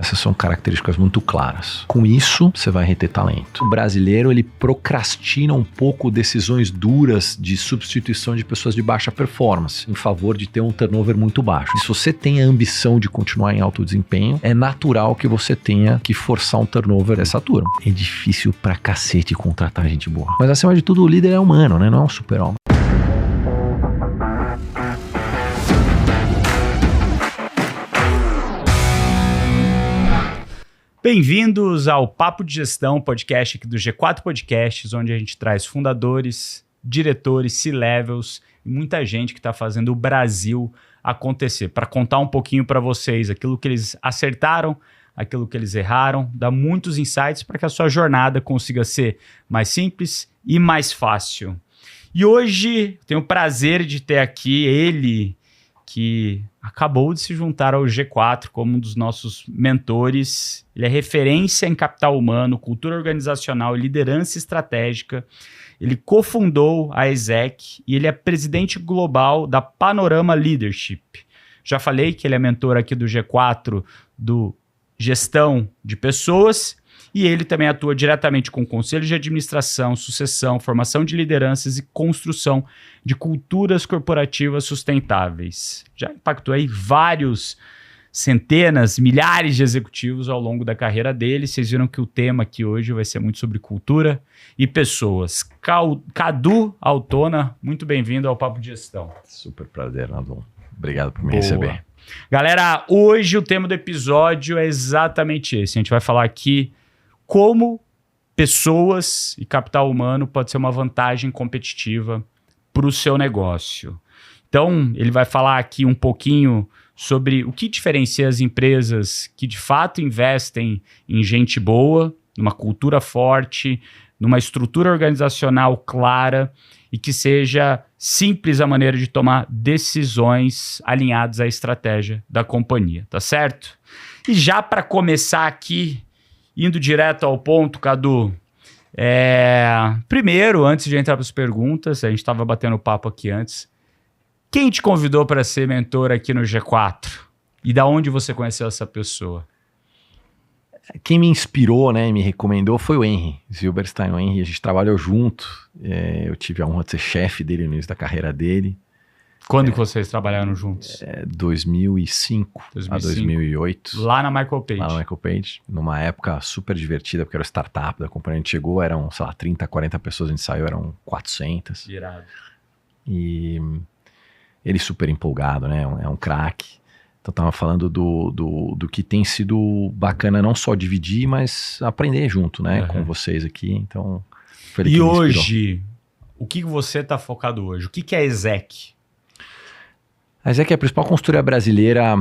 Essas são características muito claras. Com isso, você vai reter talento. O brasileiro, ele procrastina um pouco decisões duras de substituição de pessoas de baixa performance, em favor de ter um turnover muito baixo. E se você tem a ambição de continuar em alto desempenho, é natural que você tenha que forçar um turnover dessa turma. É difícil pra cacete contratar gente boa. Mas acima de tudo, o líder é humano, né? Não é um super-homem. Bem-vindos ao Papo de Gestão, podcast aqui do G4 Podcasts, onde a gente traz fundadores, diretores, C-levels e muita gente que está fazendo o Brasil acontecer, para contar um pouquinho para vocês aquilo que eles acertaram, aquilo que eles erraram, dar muitos insights para que a sua jornada consiga ser mais simples e mais fácil. E hoje tenho o prazer de ter aqui ele, que acabou de se juntar ao G4 como um dos nossos mentores. Ele é referência em capital humano, cultura organizacional e liderança estratégica. Ele cofundou a Exec e ele é presidente global da Panorama Leadership. Já falei que ele é mentor aqui do G4 do Gestão de Pessoas e ele também atua diretamente com conselhos de administração, sucessão, formação de lideranças e construção de culturas corporativas sustentáveis. Já impactou aí vários, centenas, milhares de executivos ao longo da carreira dele. Vocês viram que o tema aqui hoje vai ser muito sobre cultura e pessoas. Cadu Altona, muito bem-vindo ao Papo de Gestão. Super prazer, Nandon. Obrigado por me receber. Galera, hoje o tema do episódio é exatamente esse. A gente vai falar aqui como pessoas e capital humano pode ser uma vantagem competitiva para o seu negócio. Então, ele vai falar aqui um pouquinho sobre o que diferencia as empresas que de fato investem em gente boa, numa cultura forte, numa estrutura organizacional clara e que seja simples a maneira de tomar decisões alinhadas à estratégia da companhia, tá certo? E já para começar aqui, indo direto ao ponto, Cadu, primeiro, antes de entrar para as perguntas, a gente estava batendo papo aqui antes, quem te convidou para ser mentor aqui no G4? E da onde você conheceu essa pessoa? Quem me inspirou, né, e me recomendou foi o Henry Zilberstein. O Henry, a gente trabalhou junto, eu tive a honra de ser chefe dele no início da carreira dele. Quando que vocês trabalharam juntos? 2005 a 2008. Lá na Michael Page. Lá na Michael Page, numa época super divertida, porque era o startup da companhia. A gente chegou, eram, sei lá, 30, 40 pessoas, a gente saiu, eram 400. Irado. E ele super empolgado, né? É um craque. Então tava falando do que tem sido bacana não só dividir, mas aprender junto, né? Com vocês aqui. Então, foi ele que me inspirou. E hoje, o que você tá focado hoje? O que é a Exec? A Exec é a principal consultoria brasileira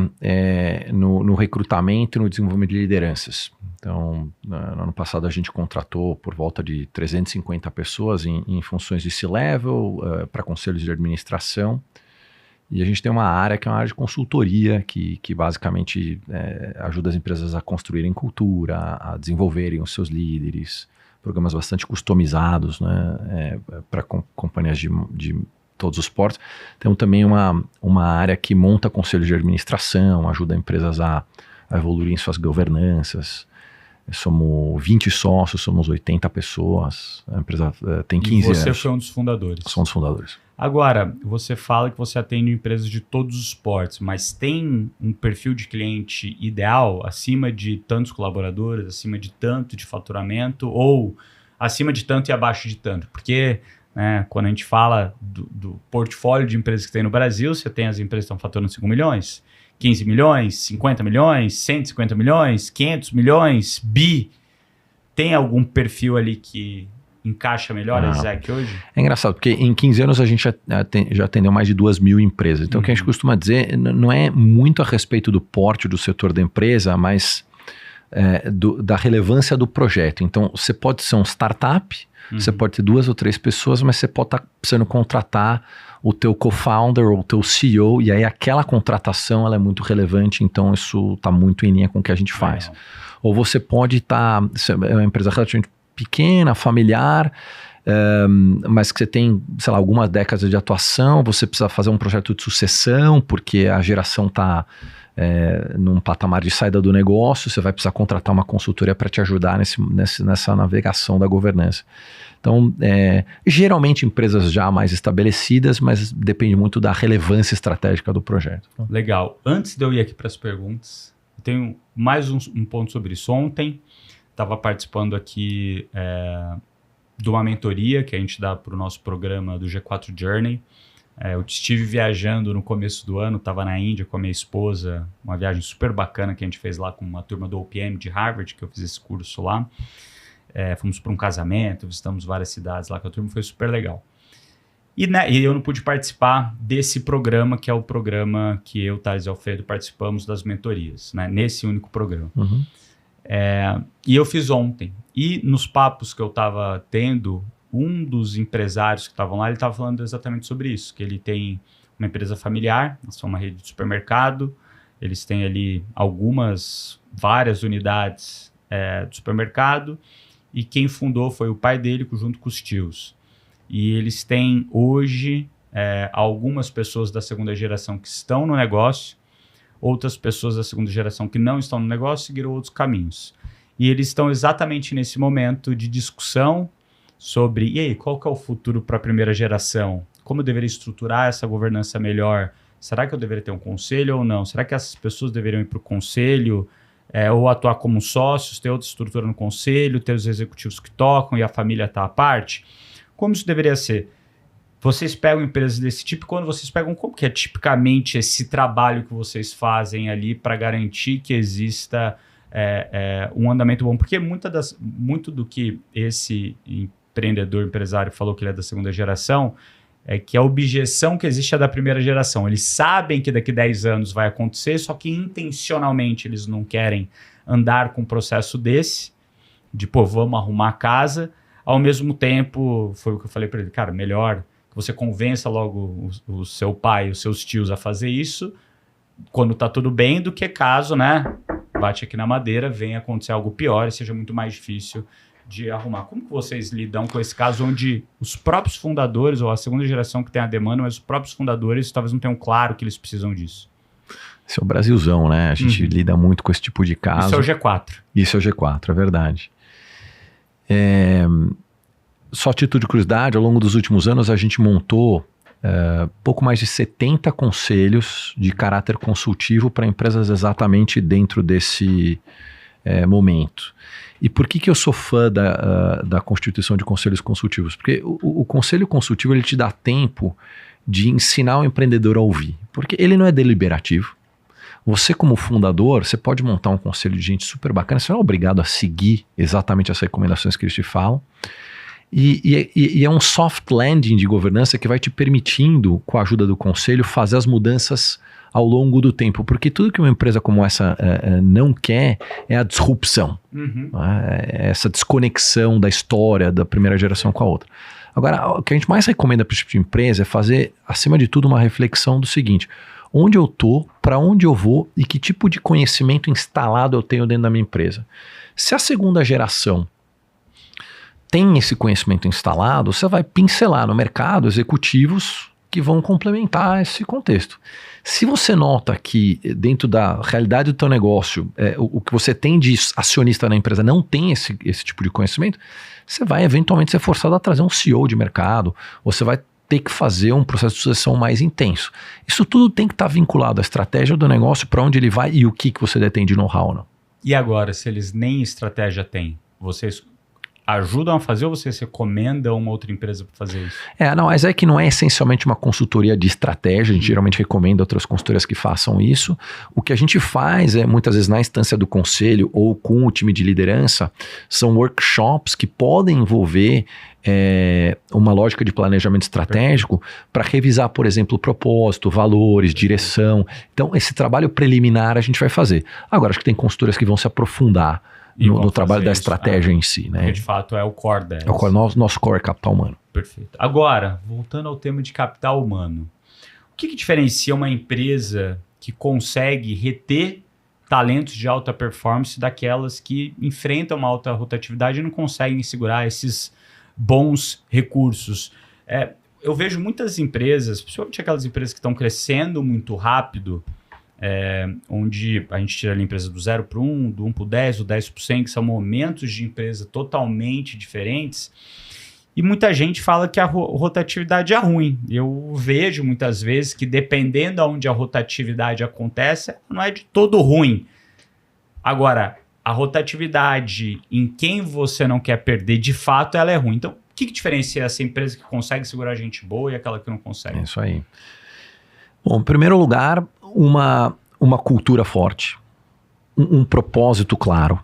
no recrutamento e no desenvolvimento de lideranças. Então, no ano passado a gente contratou por volta de 350 pessoas em funções de C-level, para conselhos de administração. E a gente tem uma área que é uma área de consultoria que basicamente ajuda as empresas a construírem cultura, a desenvolverem os seus líderes, programas bastante customizados, né, para companhias de todos os portos. Temos também uma área que monta conselhos de administração, ajuda empresas a evoluírem suas governanças. Somos 20 sócios, somos 80 pessoas, a empresa tem 15 anos. E você foi um dos fundadores. Sou um dos fundadores. Agora, você fala que você atende empresas de todos os portos, mas tem um perfil de cliente ideal acima de tantos colaboradores, acima de tanto de faturamento ou acima de tanto e abaixo de tanto? Porque quando a gente fala do portfólio de empresas que tem no Brasil, você tem as empresas que estão faturando 5 milhões, 15 milhões, 50 milhões, 150 milhões, 500 milhões, bi. Tem algum perfil ali que encaixa melhor a Exec hoje? É engraçado, porque em 15 anos a gente já atendeu mais de 2.000 empresas. Então o que a gente costuma dizer não é muito a respeito do porte do setor da empresa, mas da relevância do projeto. Então você pode ser um startup, você pode ter 2 ou 3 pessoas, mas você pode estar precisando contratar o teu co-founder ou o teu CEO, e aí aquela contratação ela é muito relevante, então isso está muito em linha com o que a gente faz. Ou você pode estar, é uma empresa relativamente pequena, familiar, mas que você tem, sei lá, algumas décadas de atuação, você precisa fazer um projeto de sucessão, porque a geração está num patamar de saída do negócio, você vai precisar contratar uma consultoria para te ajudar nessa navegação da governança. Então, geralmente empresas já mais estabelecidas, mas depende muito da relevância estratégica do projeto. Legal. Antes de eu ir aqui para as perguntas, eu tenho mais um ponto sobre isso. Ontem, estava participando aqui de uma mentoria que a gente dá para o nosso programa do G4 Journey. Eu estive viajando no começo do ano, estava na Índia com a minha esposa, uma viagem super bacana que a gente fez lá com uma turma do OPM de Harvard, que eu fiz esse curso lá. Fomos para um casamento, visitamos várias cidades lá com a turma, foi super legal. E eu não pude participar desse programa, que é o programa que eu, Thales e Alfredo, participamos das mentorias, né? Nesse único programa. Uhum. E eu fiz ontem. E nos papos que eu estava tendo, um dos empresários que estavam lá, ele estava falando exatamente sobre isso, que ele tem uma empresa familiar, eles são uma rede de supermercado, eles têm ali várias unidades de supermercado, e quem fundou foi o pai dele junto com os tios. E eles têm hoje algumas pessoas da segunda geração que estão no negócio, outras pessoas da segunda geração que não estão no negócio seguiram outros caminhos. E eles estão exatamente nesse momento de discussão sobre, e aí, qual que é o futuro para a primeira geração? Como eu deveria estruturar essa governança melhor? Será que eu deveria ter um conselho ou não? Será que essas pessoas deveriam ir para o conselho ou atuar como sócios, ter outra estrutura no conselho, ter os executivos que tocam e a família está à parte? Como isso deveria ser? Vocês pegam empresas desse tipo, quando vocês pegam, como que é tipicamente esse trabalho que vocês fazem ali para garantir que exista um andamento bom? Porque muito do que esse empresário falou que ele é da segunda geração, é que a objeção que existe é da primeira geração. Eles sabem que daqui 10 anos vai acontecer, só que intencionalmente eles não querem andar com um processo desse, de, vamos arrumar a casa. Ao mesmo tempo, foi o que eu falei para ele, cara, melhor que você convença logo o seu pai, os seus tios a fazer isso, quando tá tudo bem, do que caso, né, bate aqui na madeira, venha acontecer algo pior e seja muito mais difícil de arrumar. Como que vocês lidam com esse caso onde os próprios fundadores, ou a segunda geração que tem a demanda, mas os próprios fundadores talvez não tenham claro que eles precisam disso? Esse é o Brasilzão, né? A gente lida muito com esse tipo de caso. Isso é o G4. Isso é o G4, é verdade. Só a título de curiosidade, ao longo dos últimos anos a gente montou pouco mais de 70 conselhos de caráter consultivo para empresas exatamente dentro desse momento. E por que eu sou fã da constituição de conselhos consultivos? Porque o conselho consultivo ele te dá tempo de ensinar o empreendedor a ouvir, porque ele não é deliberativo. Você, como fundador, você pode montar um conselho de gente super bacana, você não é obrigado a seguir exatamente as recomendações que eles te falam. E é um soft landing de governança que vai te permitindo, com a ajuda do conselho, fazer as mudanças ao longo do tempo. Porque tudo que uma empresa como essa não quer é a disrupção. Essa desconexão da história da primeira geração com a outra. Agora, o que a gente mais recomenda para esse tipo de empresa é fazer, acima de tudo, uma reflexão do seguinte: onde eu estou, para onde eu vou e que tipo de conhecimento instalado eu tenho dentro da minha empresa. Se a segunda geração tem esse conhecimento instalado, você vai pincelar no mercado executivos que vão complementar esse contexto. Se você nota que dentro da realidade do teu negócio, o que você tem de acionista na empresa não tem esse tipo de conhecimento, você vai eventualmente ser forçado a trazer um CEO de mercado, ou você vai ter que fazer um processo de sucessão mais intenso. Isso tudo tem que estar vinculado à estratégia do negócio, para onde ele vai e o que você detém de know-how, não. E agora, se eles nem estratégia têm, vocês ajudam a fazer ou vocês recomendam uma outra empresa para fazer isso? Não, mas é que não é essencialmente uma consultoria de estratégia, a gente geralmente recomenda outras consultorias que façam isso. O que a gente faz muitas vezes na instância do conselho ou com o time de liderança, são workshops que podem envolver uma lógica de planejamento estratégico para revisar, por exemplo, o propósito, valores, direção. Então, esse trabalho preliminar a gente vai fazer. Agora, acho que tem consultorias que vão se aprofundar no trabalho da estratégia em si, né? Porque de fato é o core delas. É o core, nosso core é capital humano. Perfeito. Agora, voltando ao tema de capital humano, o que diferencia uma empresa que consegue reter talentos de alta performance daquelas que enfrentam uma alta rotatividade e não conseguem segurar esses bons recursos. Eu vejo muitas empresas, principalmente aquelas empresas que estão crescendo muito rápido, onde a gente tira ali a empresa do 0 para 1, do 1 para o 10, do 10 para o 100, que são momentos de empresa totalmente diferentes. E muita gente fala que a rotatividade é ruim. Eu vejo muitas vezes que dependendo de onde a rotatividade acontece, não é de todo ruim. Agora, a rotatividade em quem você não quer perder, de fato, ela é ruim. Então, o que diferencia essa empresa que consegue segurar gente boa e aquela que não consegue? É isso aí. Bom, em primeiro lugar, uma cultura forte, um propósito claro,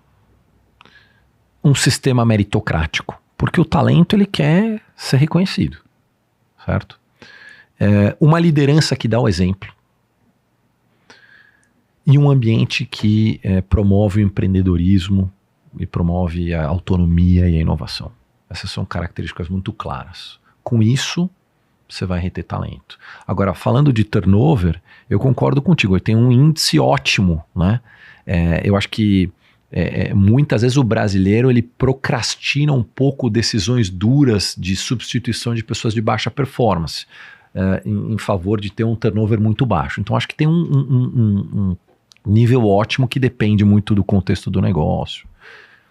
um sistema meritocrático. Porque o talento, ele quer ser reconhecido, certo? Uma liderança que dá o exemplo. E um ambiente que promove o empreendedorismo e promove a autonomia e a inovação. Essas são características muito claras. Com isso, você vai reter talento. Agora, falando de turnover, eu concordo contigo. Tem um índice ótimo, né? Eu acho que muitas vezes o brasileiro ele procrastina um pouco decisões duras de substituição de pessoas de baixa performance em favor de ter um turnover muito baixo. Então acho que tem um nível ótimo que depende muito do contexto do negócio,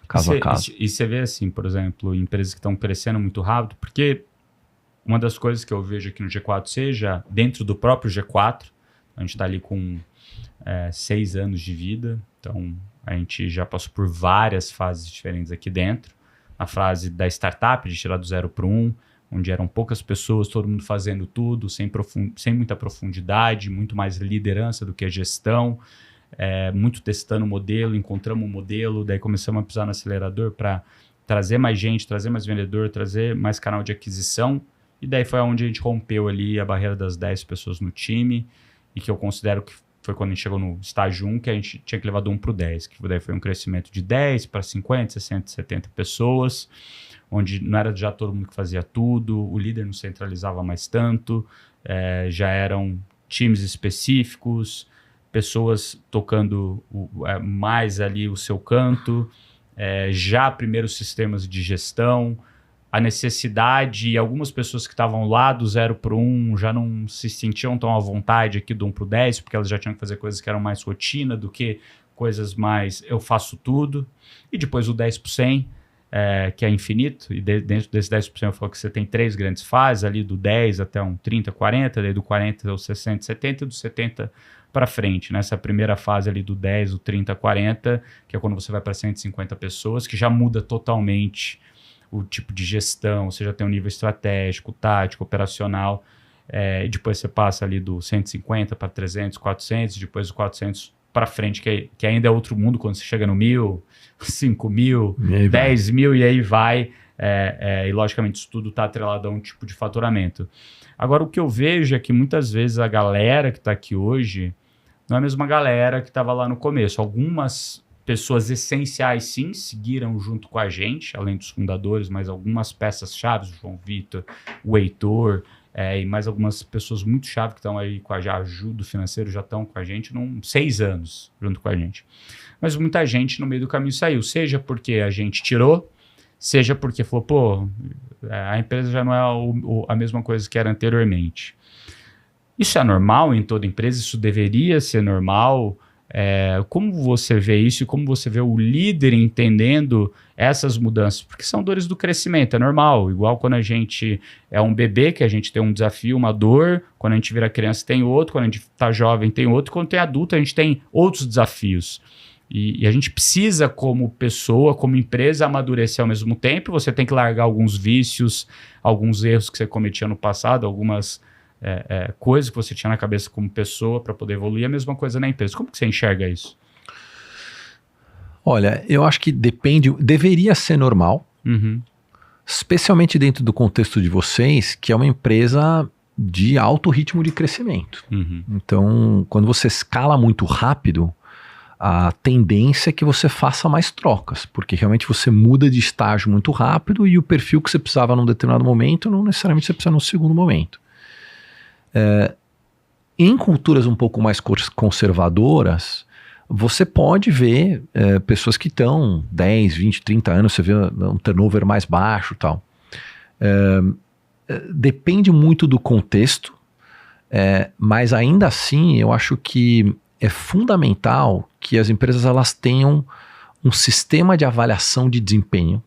caso a caso. E você vê assim, por exemplo, empresas que estão crescendo muito rápido, porque uma das coisas que eu vejo aqui no G4, seja dentro do próprio G4, a gente está ali com 6 anos de vida, então a gente já passou por várias fases diferentes aqui dentro. A fase da startup, de tirar do 0 para 1, onde eram poucas pessoas, todo mundo fazendo tudo, sem muita profundidade, muito mais liderança do que gestão, muito testando o modelo, encontramos um modelo, daí começamos a pisar no acelerador para trazer mais gente, trazer mais vendedor, trazer mais canal de aquisição, e daí foi onde a gente rompeu ali a barreira das 10 pessoas no time, e que eu considero que foi quando a gente chegou no estágio 1, que a gente tinha que levar do 1 para o 10, que daí foi um crescimento de 10 para 50, 60, 70 pessoas, onde não era já todo mundo que fazia tudo, o líder não centralizava mais tanto, já eram times específicos, pessoas tocando mais ali o seu canto, já primeiros sistemas de gestão, a necessidade, e algumas pessoas que estavam lá do 0 para 1 já não se sentiam tão à vontade aqui do 1 para o 10, porque elas já tinham que fazer coisas que eram mais rotina do que coisas mais eu faço tudo. E depois o 10 para 100, que é infinito, e dentro desse 10% eu falo que você tem 3 grandes fases, ali do 10 até um 30, 40, daí do 40 ao 60, 70 e do 70 para frente. Nessa primeira fase ali do 10, do 30, 40, que é quando você vai para 150 pessoas, que já muda totalmente o tipo de gestão, você já tem um nível estratégico, tático, operacional, e depois você passa ali do 150 para 300, 400, depois do 400 para frente, que ainda é outro mundo, quando você chega no 1.000, 5.000, 10.000, e aí vai, e logicamente isso tudo está atrelado a um tipo de faturamento. Agora, o que eu vejo é que muitas vezes a galera que está aqui hoje não é a mesma galera que estava lá no começo. Algumas pessoas essenciais, sim, seguiram junto com a gente, além dos fundadores, mas algumas peças-chave, o João Vitor, o Heitor, e mais algumas pessoas muito chave que estão aí com a ajuda financeira, já estão com a gente há 6 anos junto com a gente. Mas muita gente no meio do caminho saiu, seja porque a gente tirou, seja porque falou, a empresa já não é a mesma coisa que era anteriormente. Isso é normal em toda empresa, isso deveria ser normal. Como você vê isso e como você vê o líder entendendo essas mudanças? Porque são dores do crescimento, é normal. Igual quando a gente é um bebê, que a gente tem um desafio, uma dor. Quando a gente vira criança tem outro, quando a gente está jovem tem outro. Quando tem adulto a gente tem outros desafios. E a gente precisa, como pessoa, como empresa, amadurecer ao mesmo tempo. Você tem que largar alguns vícios, alguns erros que você cometia no passado, algumas coisas que você tinha na cabeça como pessoa para poder evoluir. A mesma coisa na empresa. Como que você enxerga isso? Olha, eu acho que deveria ser normal, especialmente dentro do contexto de vocês, que é uma empresa de alto ritmo de crescimento. Então, quando você escala muito rápido, a tendência é que você faça mais trocas, porque realmente você muda de estágio muito rápido e o perfil que você precisava num determinado momento, não necessariamente você precisa num segundo momento. Em culturas um pouco mais conservadoras, você pode ver pessoas que estão 10, 20, 30 anos, você vê um turnover mais baixo e tal. Depende muito do contexto, mas ainda assim eu acho que é fundamental que as empresas elas tenham um sistema de avaliação de desempenho.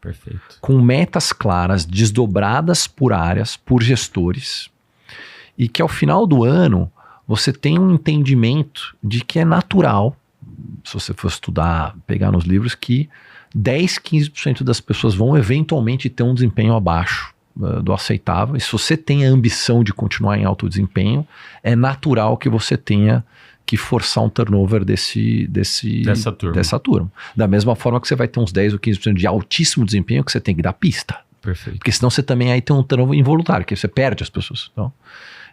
Perfeito. Com metas claras, desdobradas por áreas, por gestores, e que ao final do ano você tenha um entendimento de que é natural, se você for estudar, pegar nos livros, que 10, 15% das pessoas vão eventualmente ter um desempenho abaixo do aceitável, e se você tem a ambição de continuar em alto desempenho, é natural que você tenha que forçar um turnover dessa turma. Da mesma forma que você vai ter uns 10 ou 15% de altíssimo desempenho que você tem que dar pista. Perfeito. Porque senão você também aí tem um turnover involuntário, que você perde as pessoas. Então,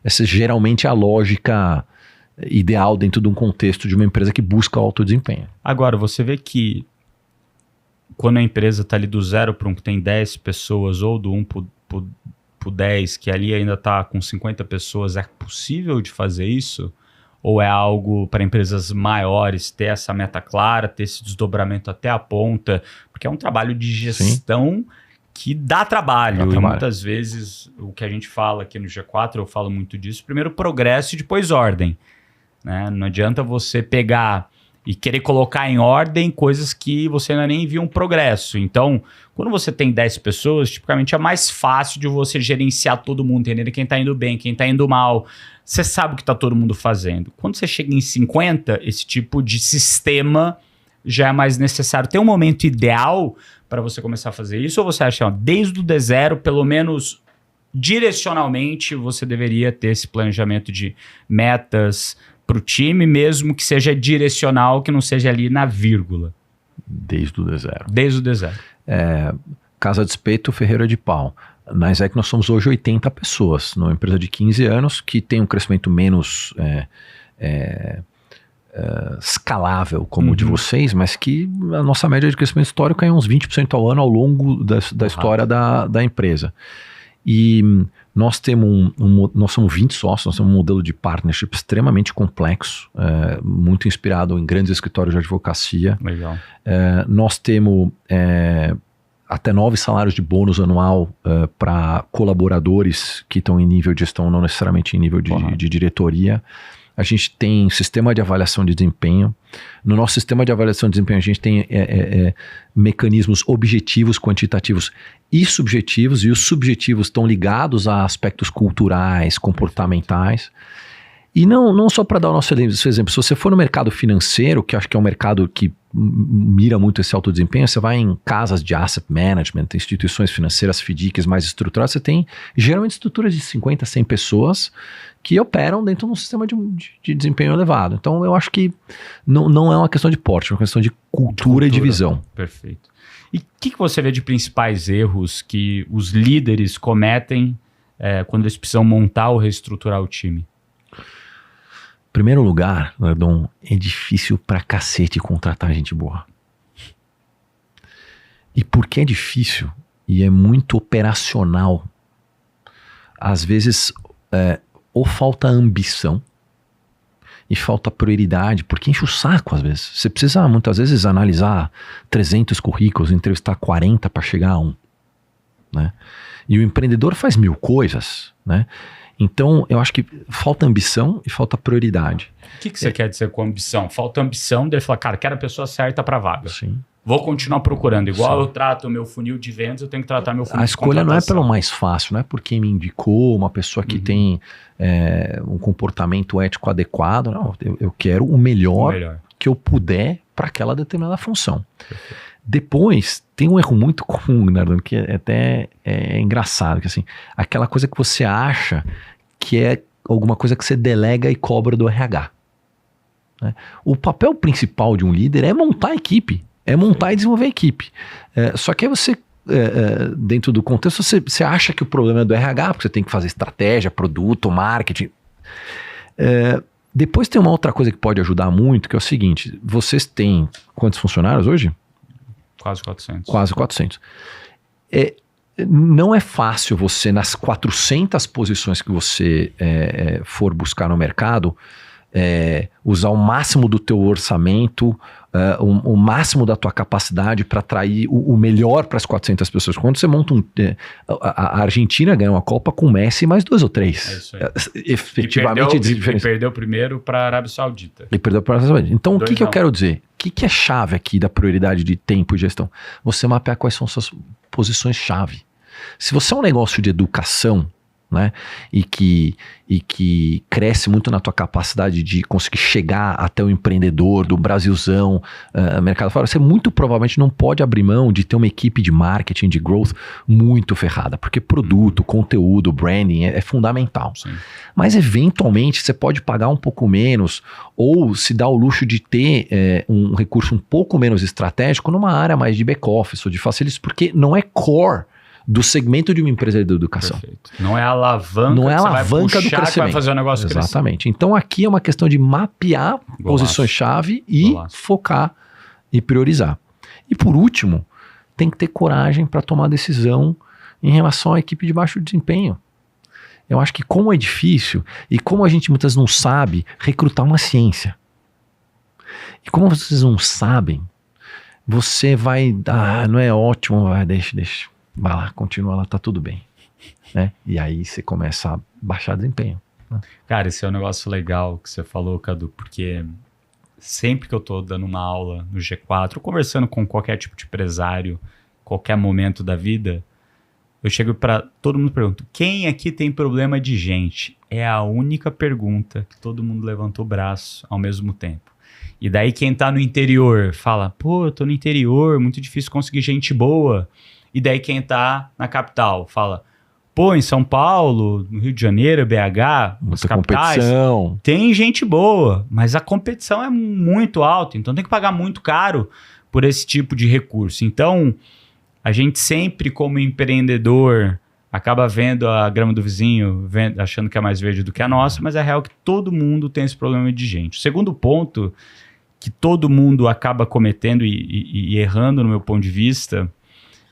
essa geralmente é a lógica ideal dentro de um contexto de uma empresa que busca alto desempenho. Agora, você vê que quando a empresa está ali do 0 para 1, que tem 10 pessoas, ou do 1 para 10, que ali ainda está com 50 pessoas, é possível de fazer isso? Ou é algo para empresas maiores ter essa meta clara, ter esse desdobramento até a ponta? Porque é um trabalho de gestão que dá trabalho. E muitas vezes o que a gente fala aqui no G4, eu falo muito disso, primeiro progresso e depois ordem. Né? Não adianta você pegar e querer colocar em ordem coisas que você ainda nem viu um progresso. Então, quando você tem 10 pessoas, tipicamente é mais fácil de você gerenciar todo mundo, entender quem está indo bem, quem está indo mal. Você sabe o que está todo mundo fazendo. Quando você chega em 50, esse tipo de sistema já é mais necessário. Tem um momento ideal para você começar a fazer isso? Ou você acha, desde o D0, pelo menos direcionalmente, você deveria ter esse planejamento de metas para o time, mesmo que seja direcional, que não seja ali na vírgula? Desde o D0. Desde o D0. Casa de Espeto, Ferreira de Pau. Na ESEC nós somos hoje 80 pessoas, numa empresa de 15 anos que tem um crescimento menos escalável como o de vocês, mas que a nossa média de crescimento histórico é uns 20% ao ano ao longo da história da empresa. E nós nós somos 20 sócios, nós temos um modelo de partnership extremamente complexo, muito inspirado em grandes escritórios de advocacia. Legal. Nós temos até 9 salários de bônus anual para colaboradores que estão em nível de gestão, não necessariamente em nível de diretoria. A gente tem sistema de avaliação de desempenho. No nosso sistema de avaliação de desempenho, a gente tem mecanismos objetivos, quantitativos e subjetivos, e os subjetivos estão ligados a aspectos culturais, comportamentais. E não só para dar o nosso exemplo, se você for no mercado financeiro, que eu acho que é um mercado que mira muito esse alto desempenho, você vai em casas de asset management, instituições financeiras, FDICs mais estruturadas, você tem geralmente estruturas de 50, 100 pessoas que operam dentro de um sistema de desempenho elevado. Então eu acho que não é uma questão de porte, é uma questão de cultura e de visão. Perfeito. E o que você vê de principais erros que os líderes cometem quando eles precisam montar ou reestruturar o time? Em primeiro lugar, Nardon, é difícil pra cacete contratar gente boa. E porque é difícil e é muito operacional, às vezes ou falta ambição e falta prioridade, porque enche o saco às vezes. Você precisa muitas vezes analisar 300 currículos, entrevistar 40 para chegar a um. Né? E o empreendedor faz 1000 coisas, né? Então, eu acho que falta ambição e falta prioridade. O que você quer dizer com ambição? Falta ambição dele falar, cara, quero a pessoa certa para a vaga. Sim. Vou continuar procurando. Igual eu trato o meu funil de vendas, eu tenho que tratar meu funil de contratação. A escolha não é pelo mais fácil, não é por quem me indicou, uma pessoa que tem um comportamento ético adequado. Não, eu quero o melhor que eu puder para aquela determinada função. Perfeito. Depois, tem um erro muito comum, Nardon, que até é engraçado, que assim, aquela coisa que você acha que é alguma coisa que você delega e cobra do RH. Né? O papel principal de um líder é montar a equipe, é montar e desenvolver a equipe. Só que aí você, dentro do contexto, você acha que o problema é do RH, porque você tem que fazer estratégia, produto, marketing. Depois tem uma outra coisa que pode ajudar muito, que é o seguinte, vocês têm quantos funcionários hoje? Quase 400. Quase 400. Não é fácil você, nas 400 posições que você for buscar no mercado, usar o máximo do teu orçamento, o máximo da tua capacidade para atrair o melhor para as 400 pessoas. Quando você monta a Argentina ganhou uma Copa com Messi mais 2 ou 3. É isso aí. Efetivamente. E perdeu primeiro para a Arábia Saudita. E perdeu para a Arábia Saudita. Então, o que eu quero dizer? O que é chave aqui da prioridade de tempo e gestão? Você mapear quais são suas posições-chave. Se você é um negócio de educação, né, e que cresce muito na tua capacidade de conseguir chegar até o empreendedor do Brasilzão, mercado fora, você muito provavelmente não pode abrir mão de ter uma equipe de marketing, de growth muito ferrada, porque produto, conteúdo, branding é fundamental. Sim. Mas eventualmente você pode pagar um pouco menos ou se dar o luxo de ter um recurso um pouco menos estratégico numa área mais de back-office ou de facilities, porque não é core do segmento de uma empresa de educação. Perfeito. Não é a alavanca, não é a que alavanca do crescimento. Que vai fazer o negócio Exatamente. Crescer. Então aqui é uma questão de mapear posições-chave e focar e priorizar. E por último, tem que ter coragem para tomar decisão em relação à equipe de baixo desempenho. Eu acho que como é difícil e como a gente muitas vezes não sabe, recrutar uma ciência. E como vocês não sabem, você vai, não é ótimo, deixa. Vai lá, continua lá, tá tudo bem. Né? E aí você começa a baixar desempenho. Né? Cara, esse é um negócio legal que você falou, Cadu, porque sempre que eu tô dando uma aula no G4, ou conversando com qualquer tipo de empresário, qualquer momento da vida, eu chego para todo mundo e pergunto, quem aqui tem problema de gente? É a única pergunta que todo mundo levantou o braço ao mesmo tempo. E daí quem tá no interior fala, pô, eu tô no interior, muito difícil conseguir gente boa. E daí quem tá na capital fala, pô, em São Paulo, no Rio de Janeiro, BH, nas capitais, tem gente boa, mas a competição é muito alta, então tem que pagar muito caro por esse tipo de recurso. Então, a gente sempre, como empreendedor, acaba vendo a grama do vizinho, achando que é mais verde do que a nossa, mas é real que todo mundo tem esse problema de gente. O segundo ponto que todo mundo acaba cometendo e errando, no meu ponto de vista,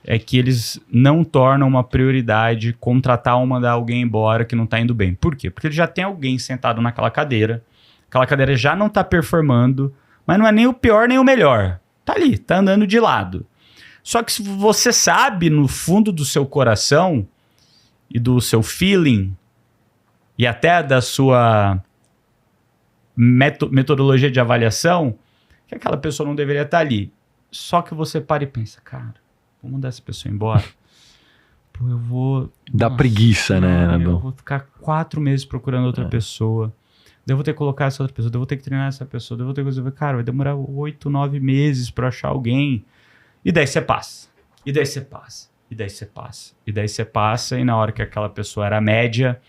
é que eles não tornam uma prioridade contratar ou mandar alguém embora que não está indo bem. Por quê? Porque ele já tem alguém sentado naquela cadeira, aquela cadeira já não está performando, mas não é nem o pior nem o melhor. Tá ali, tá andando de lado. Só que se você sabe, no fundo do seu coração e do seu feeling, e até da sua metodologia de avaliação, que aquela pessoa não deveria estar ali. Só que você para e pensa, cara, vou mandar essa pessoa embora. Pô, eu vou... Dá preguiça, né? Eu vou ficar 4 meses procurando outra pessoa. Daí eu vou ter que colocar essa outra pessoa. Daí eu vou ter que treinar essa pessoa. Daí eu vou ter que resolver. Cara, vai demorar 8, 9 meses pra achar alguém. E daí você passa. E daí você passa. E daí você passa. E daí você passa. E na hora que aquela pessoa era média,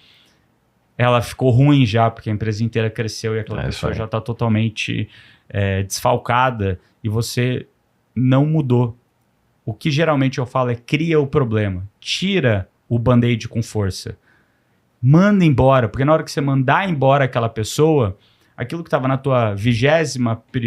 ela ficou ruim já, porque a empresa inteira cresceu e aquela pessoa já tá totalmente desfalcada. E você não mudou. O que geralmente eu falo é cria o problema. Tira o band-aid com força. Manda embora. Porque na hora que você mandar embora aquela pessoa, aquilo que estava na tua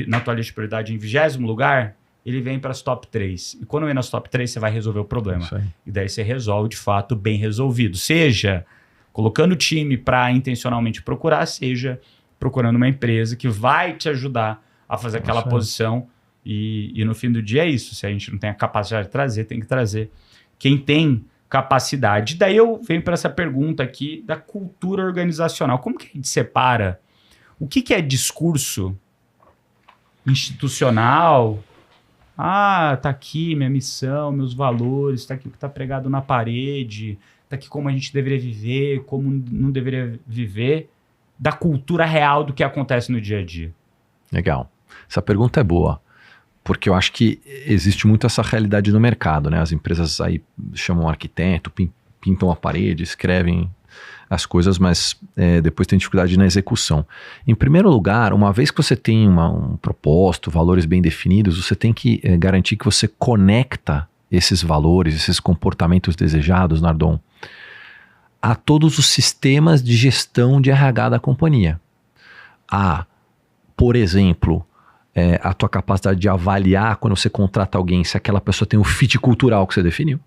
na tua lista de prioridade em 20º lugar, ele vem para as top 3. E quando vem nas top 3, você vai resolver o problema. E daí você resolve, de fato, bem resolvido. Seja colocando o time para intencionalmente procurar, seja procurando uma empresa que vai te ajudar a fazer aquela posição. E no fim do dia é isso. Se a gente não tem a capacidade de trazer, tem que trazer quem tem capacidade. Daí eu venho para essa pergunta aqui da cultura organizacional. Como que a gente separa o que é discurso institucional? Tá aqui minha missão, meus valores, tá aqui o que tá pregado na parede, tá aqui como a gente deveria viver, como não deveria viver, da cultura real do que acontece no dia a dia. Legal. Essa pergunta é boa. Porque eu acho que existe muito essa realidade no mercado, né? As empresas aí chamam um arquiteto, pintam a parede, escrevem as coisas, mas depois tem dificuldade na execução. Em primeiro lugar, uma vez que você tem um propósito, valores bem definidos, você tem que garantir que você conecta esses valores, esses comportamentos desejados, Nardon, a todos os sistemas de gestão de RH da companhia. Por exemplo, a tua capacidade de avaliar quando você contrata alguém se aquela pessoa tem o fit cultural que você definiu.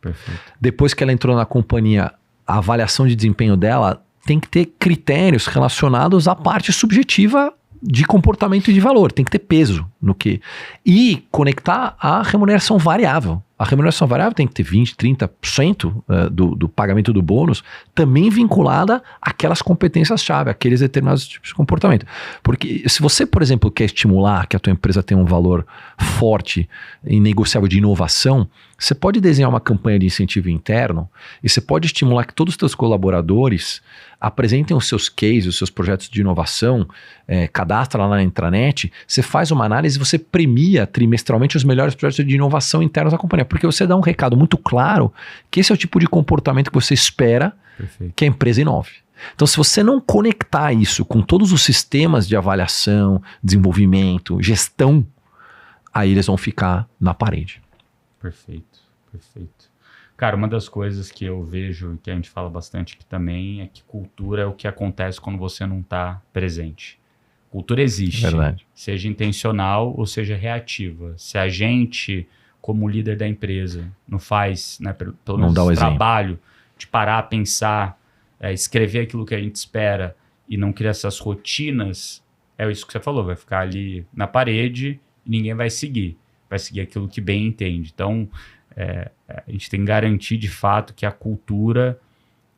Perfeito. Depois que ela entrou na companhia, a avaliação de desempenho dela tem que ter critérios relacionados à parte subjetiva de comportamento e de valor. Tem que ter peso no que. E conectar a remuneração variável. A remuneração variável tem que ter 20%, 30% do pagamento do bônus também vinculada àquelas competências-chave, àqueles determinados tipos de comportamento. Porque se você, por exemplo, quer estimular que a tua empresa tenha um valor forte e negociável de inovação, você pode desenhar uma campanha de incentivo interno e você pode estimular que todos os teus colaboradores apresentem os seus cases, os seus projetos de inovação, cadastra lá na intranet, você faz uma análise e você premia trimestralmente os melhores projetos de inovação internos da companhia, porque você dá um recado muito claro que esse é o tipo de comportamento que você espera que a empresa inove. Então, se você não conectar isso com todos os sistemas de avaliação, desenvolvimento, gestão, aí eles vão ficar na parede. Perfeito, perfeito. Cara, uma das coisas que eu vejo e que a gente fala bastante aqui também é que cultura é o que acontece quando você não está presente. Cultura existe, Verdade. Seja intencional ou seja reativa. Se a gente, como líder da empresa, não faz, né, pelo menos esse trabalho de parar, pensar, escrever aquilo que a gente espera e não criar essas rotinas, é isso que você falou, vai ficar ali na parede e ninguém vai seguir aquilo que bem entende. Então, a gente tem que garantir de fato que a cultura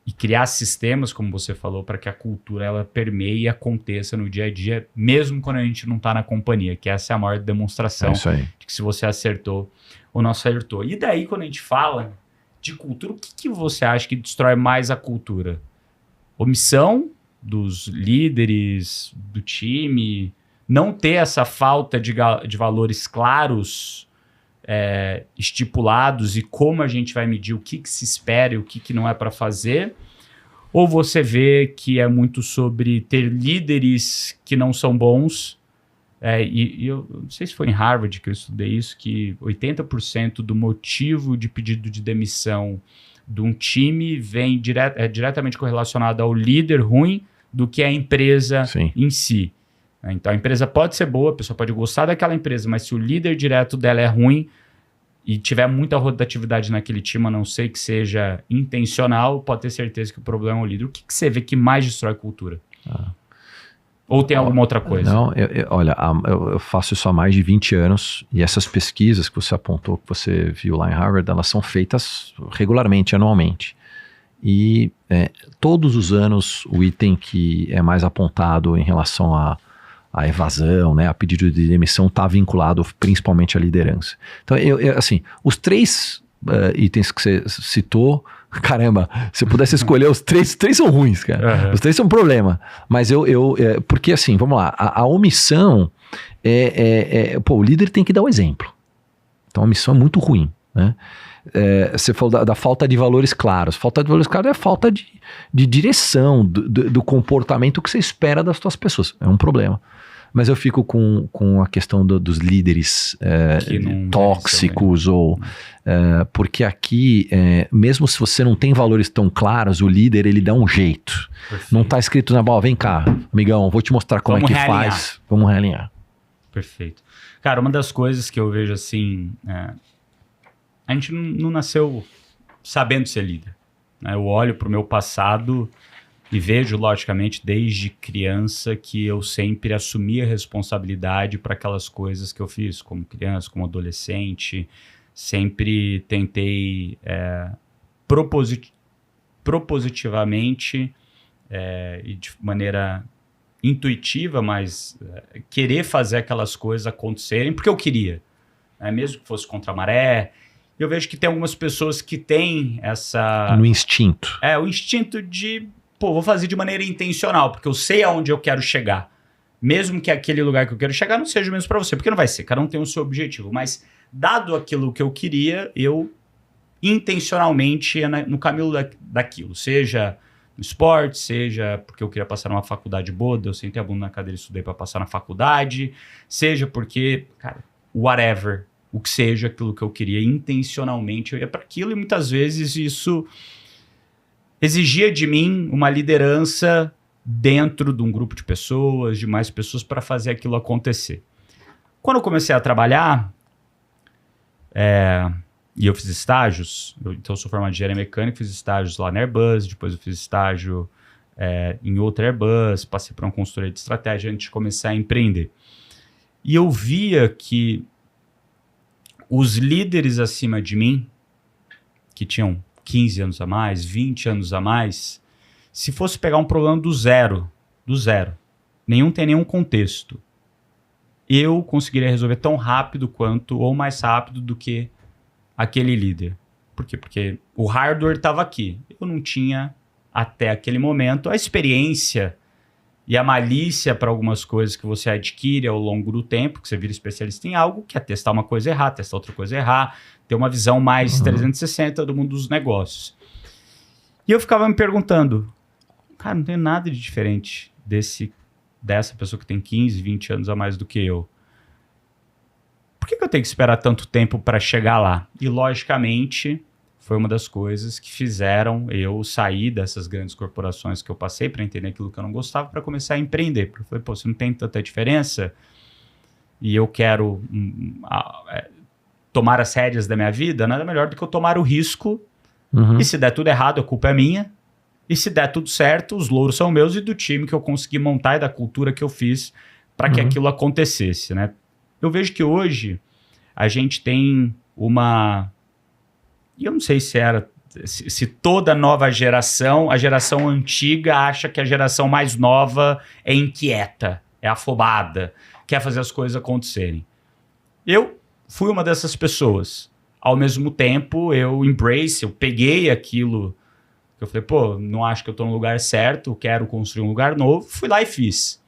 e criar sistemas, como você falou, para que a cultura ela permeie e aconteça no dia a dia, mesmo quando a gente não está na companhia, que essa é a maior demonstração de que se você acertou ou não acertou. E daí, quando a gente fala de cultura, o que você acha que destrói mais a cultura? Omissão dos líderes, do time, não ter essa falta de valores claros, estipulados e como a gente vai medir o que se espera e o que não é para fazer, ou você vê que é muito sobre ter líderes que não são bons, e eu não sei se foi em Harvard que eu estudei isso, que 80% do motivo de pedido de demissão de um time vem diretamente correlacionado ao líder ruim do que a empresa em si. Então a empresa pode ser boa, a pessoa pode gostar daquela empresa, mas se o líder direto dela é ruim e tiver muita rotatividade naquele time, a não ser que seja intencional, pode ter certeza que o problema é o líder. O que você vê que mais destrói a cultura? Ou tem alguma outra coisa? Não, olha, eu faço isso há mais de 20 anos e essas pesquisas que você apontou, que você viu lá em Harvard, elas são feitas regularmente, anualmente. E todos os anos o item que é mais apontado em relação a evasão, né, a pedido de demissão está vinculado principalmente à liderança. Então, assim, os três itens que você citou, caramba, se eu pudesse escolher os três são ruins, cara. Os três são um problema. Mas porque assim, vamos lá, a omissão o líder tem que dar o exemplo. Então a omissão é muito ruim, né? Você falou da falta de valores claros. Falta de valores claros é a falta de direção do comportamento que você espera das suas pessoas. É um problema. Mas eu fico com a questão dos líderes tóxicos, porque aqui, mesmo se você não tem valores tão claros, o líder ele dá um jeito. Perfeito. Não está escrito na bola, vem cá, amigão, vou te mostrar como é que faz. Vamos realinhar. Perfeito. Cara, uma das coisas que eu vejo assim, a gente não nasceu sabendo ser líder. Né? Eu olho para o meu passado e vejo, logicamente, desde criança que eu sempre assumi a responsabilidade para aquelas coisas que eu fiz, como criança, como adolescente. Sempre tentei propositivamente e de maneira intuitiva, mas querer fazer aquelas coisas acontecerem porque eu queria. Né? Mesmo que fosse contra a maré. Eu vejo que tem algumas pessoas que têm essa... No instinto. O instinto de... vou fazer de maneira intencional, porque eu sei aonde eu quero chegar. Mesmo que aquele lugar que eu quero chegar não seja o mesmo para você, porque não vai ser, cada um tem o seu objetivo. Mas, dado aquilo que eu queria, eu intencionalmente ia no caminho daquilo. Seja no esporte, seja porque eu queria passar numa faculdade boa, eu sentei a bunda na cadeira e estudei para passar na faculdade, seja porque, cara, whatever, o que seja aquilo que eu queria, intencionalmente eu ia para aquilo, e muitas vezes isso exigia de mim uma liderança dentro de um grupo de pessoas, de mais pessoas, para fazer aquilo acontecer. Quando eu comecei a trabalhar, e eu fiz estágios, então eu sou formado em engenharia mecânica, fiz estágios lá na Airbus, depois eu fiz estágio em outra Airbus, passei por uma consultoria de estratégia antes de começar a empreender. E eu via que os líderes acima de mim, que tinham 15 anos a mais, 20 anos a mais, se fosse pegar um problema do zero, nenhum tem nenhum contexto, eu conseguiria resolver tão rápido quanto, ou mais rápido do que aquele líder. Por quê? Porque o hardware estava aqui. Eu não tinha, até aquele momento, a experiência e a malícia para algumas coisas que você adquire ao longo do tempo, que você vira especialista em algo, que é testar uma coisa e errar, testar outra coisa e errar, ter uma visão mais 360 do mundo dos negócios. E eu ficava me perguntando, cara, não tem nada de diferente dessa pessoa que tem 15, 20 anos a mais do que eu. Por que eu tenho que esperar tanto tempo para chegar lá? E, logicamente, foi uma das coisas que fizeram eu sair dessas grandes corporações que eu passei para entender aquilo que eu não gostava, para começar a empreender. Porque eu falei, pô, se não tem tanta diferença e eu quero tomar as rédeas da minha vida, nada melhor do que eu tomar o risco. E se der tudo errado, a culpa é minha. E se der tudo certo, os louros são meus e do time que eu consegui montar e da cultura que eu fiz para que aquilo acontecesse, né? Eu vejo que hoje a gente tem uma... E eu não sei se toda nova geração, a geração antiga acha que a geração mais nova é inquieta, é afobada, quer fazer as coisas acontecerem. Eu fui uma dessas pessoas. Ao mesmo tempo, eu peguei aquilo... Eu falei, pô, não acho que eu estou no lugar certo, quero construir um lugar novo. Fui lá e fiz.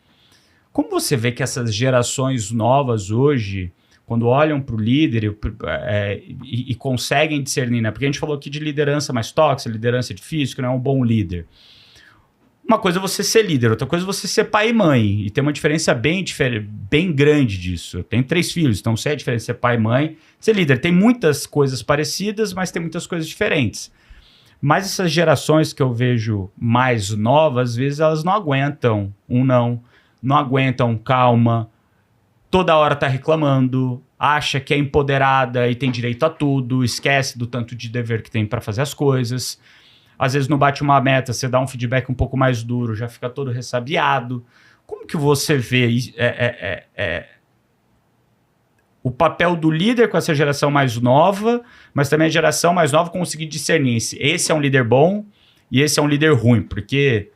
Como você vê que essas gerações novas hoje, quando olham para o líder e conseguem discernir, né? Porque a gente falou aqui de liderança mais tóxica, liderança difícil, que não é um bom líder. Uma coisa é você ser líder, outra coisa é você ser pai e mãe. E tem uma diferença bem grande disso. Eu tenho 3 filhos, então sei a diferença de ser pai e mãe. Ser líder tem muitas coisas parecidas, mas tem muitas coisas diferentes. Mas essas gerações que eu vejo mais novas, às vezes elas não aguentam não aguentam calma, toda hora tá reclamando, acha que é empoderada e tem direito a tudo, esquece do tanto de dever que tem para fazer as coisas. Às vezes não bate uma meta, você dá um feedback um pouco mais duro, já fica todo ressabiado. Como que você vê o papel do líder com essa geração mais nova, mas também a geração mais nova conseguir discernir esse é um líder bom e esse é um líder ruim, porque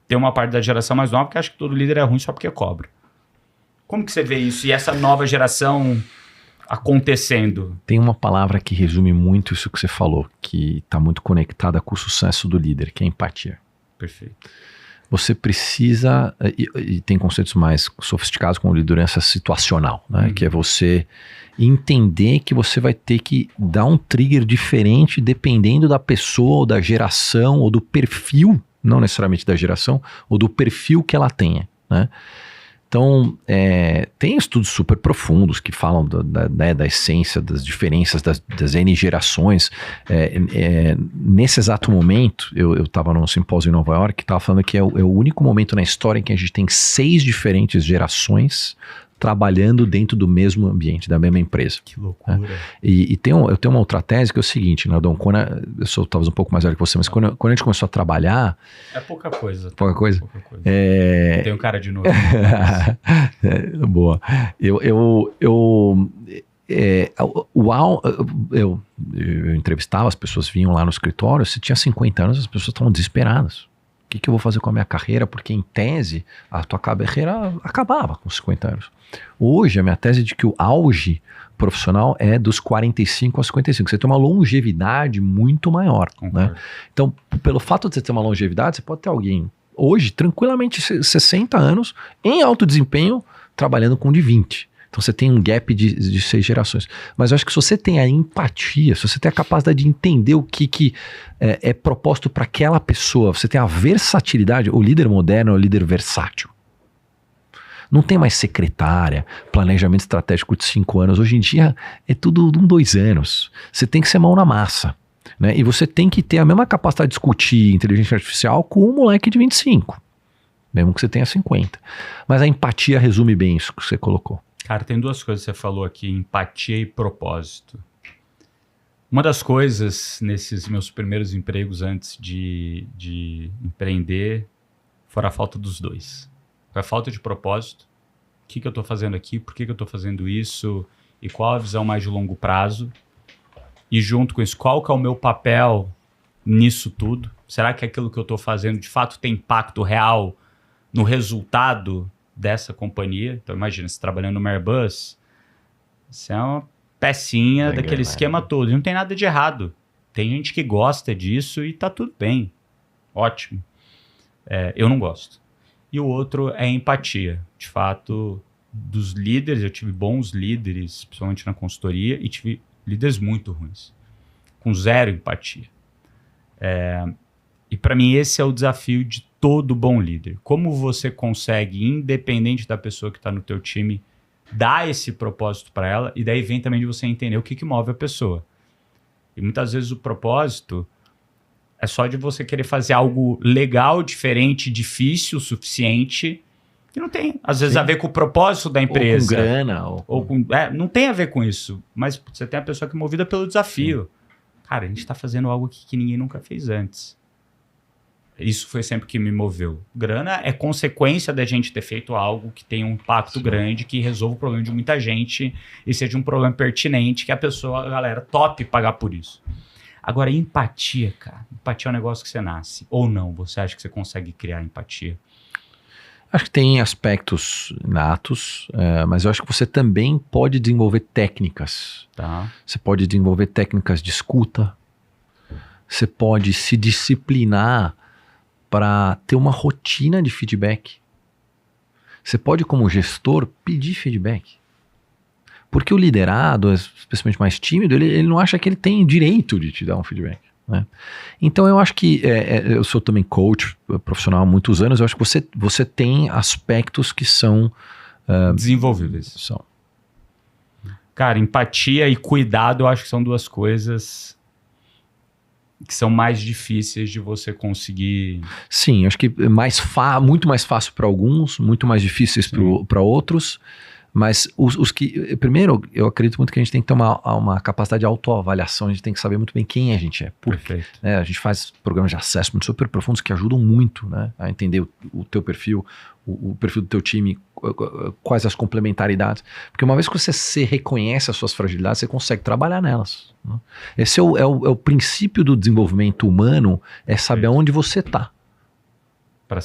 tem uma parte da geração mais nova que acha que todo líder é ruim só porque cobra. Como que você vê isso e essa nova geração acontecendo? Tem uma palavra que resume muito isso que você falou, que está muito conectada com o sucesso do líder, que é empatia. Perfeito. Você precisa, e tem conceitos mais sofisticados como liderança situacional, né? Que é você entender que você vai ter que dar um trigger diferente dependendo da pessoa ou da geração ou do perfil, não necessariamente da geração, ou do perfil que ela tenha, né? Então, tem estudos super profundos que falam da essência, das diferenças das N gerações. Nesse exato momento, eu estava num simpósio em Nova York que estava falando que é o único momento na história em que a gente tem 6 diferentes gerações trabalhando dentro do mesmo ambiente, da mesma empresa. Que loucura. E eu tenho uma outra tese que é o seguinte, Nardon, eu sou talvez um pouco mais velho que você, mas quando a gente começou a trabalhar... É pouca coisa. Pouca coisa? Pouca coisa. Tem um cara de novo. Boa. Eu entrevistava, as pessoas vinham lá no escritório, se tinha 50 anos, as pessoas estavam desesperadas. O que eu vou fazer com a minha carreira? Porque, em tese, a tua carreira acabava com 50 anos. Hoje, a minha tese é de que o auge profissional é dos 45 aos 55. Você tem uma longevidade muito maior. Né? Então, pelo fato de você ter uma longevidade, você pode ter alguém, hoje, tranquilamente 60 anos, em alto desempenho, trabalhando com de 20. Então você tem um gap de 6 gerações. Mas eu acho que se você tem a empatia, se você tem a capacidade de entender o que é proposto para aquela pessoa, você tem a versatilidade, o líder moderno é o líder versátil. Não tem mais secretária, planejamento estratégico de 5 anos. Hoje em dia é tudo 2 anos. Você tem que ser mão na massa. Né? E você tem que ter a mesma capacidade de discutir inteligência artificial com um moleque de 25. Mesmo que você tenha 50. Mas a empatia resume bem isso que você colocou. Cara, tem 2 coisas que você falou aqui, empatia e propósito. Uma das coisas nesses meus primeiros empregos antes de empreender foi a falta dos dois. Foi a falta de propósito. O que eu estou fazendo aqui? Por que eu estou fazendo isso? E qual a visão mais de longo prazo? E junto com isso, qual que é o meu papel nisso tudo? Será que aquilo que eu estou fazendo de fato tem impacto real no resultado dessa companhia? Então imagina, você trabalhando no Airbus, você é uma pecinha daquele esquema todo. E não tem nada de errado. Tem gente que gosta disso e tá tudo bem. Ótimo. Eu não gosto. E o outro é empatia. De fato, dos líderes, eu tive bons líderes, principalmente na consultoria, e tive líderes muito ruins, com zero empatia. E para mim esse é o desafio de todo bom líder. Como você consegue, independente da pessoa que está no teu time, dar esse propósito para ela, e daí vem também de você entender o que move a pessoa. E muitas vezes o propósito é só de você querer fazer algo legal, diferente, difícil o suficiente, que não tem, às vezes, a ver com o propósito da empresa. Ou com grana. Ou com, não tem a ver com isso. Mas você tem a pessoa que é movida pelo desafio. Sim. Cara, a gente está fazendo algo que ninguém nunca fez antes. Isso foi sempre que me moveu. Grana é consequência da gente ter feito algo que tem um impacto grande, que resolva o problema de muita gente e seja um problema pertinente, que a galera, tope pagar por isso. Agora, empatia, cara. Empatia é um negócio que você nasce. Ou não? Você acha que você consegue criar empatia? Acho que tem aspectos inatos, mas eu acho que você também pode desenvolver técnicas. Tá. Você pode desenvolver técnicas de escuta. Você pode se disciplinar para ter uma rotina de feedback. Você pode, como gestor, pedir feedback. Porque o liderado, especialmente mais tímido, ele não acha que ele tem direito de te dar um feedback. Né? Então eu acho que, eu sou também coach profissional há muitos anos, eu acho que você tem aspectos que são desenvolvíveis. São. Cara, empatia e cuidado eu acho que são duas coisas que são mais difíceis de você conseguir. Sim, acho que muito mais fácil para alguns, muito mais difíceis para outros. Mas os que... Primeiro, eu acredito muito que a gente tem que ter uma capacidade de autoavaliação, a gente tem que saber muito bem quem a gente é. Perfeito. Né, a gente faz programas de assessment super profundos que ajudam muito, né, a entender o teu perfil, o perfil do teu time, quais as complementaridades. Porque uma vez que você reconhece as suas fragilidades, você consegue trabalhar nelas. Né? Esse é o princípio do desenvolvimento humano, é saber onde você está. Para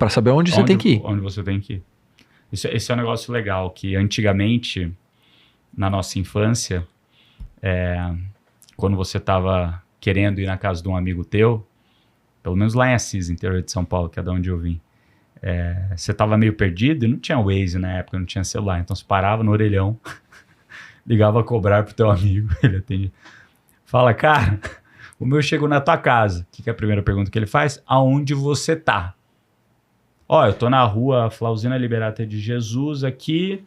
saber onde você tem que ir. Onde você tem que ir. Esse é um negócio legal, que antigamente, na nossa infância, quando você estava querendo ir na casa de um amigo teu, pelo menos lá em Assis, interior de São Paulo, que é de onde eu vim, você estava meio perdido e não tinha Waze na época, não tinha celular, então você parava no orelhão, ligava a cobrar pro teu amigo, ele atendia. Fala, cara, o meu chegou na tua casa. O que é a primeira pergunta que ele faz? Aonde você tá? Eu tô na rua Flauzina Liberata de Jesus aqui,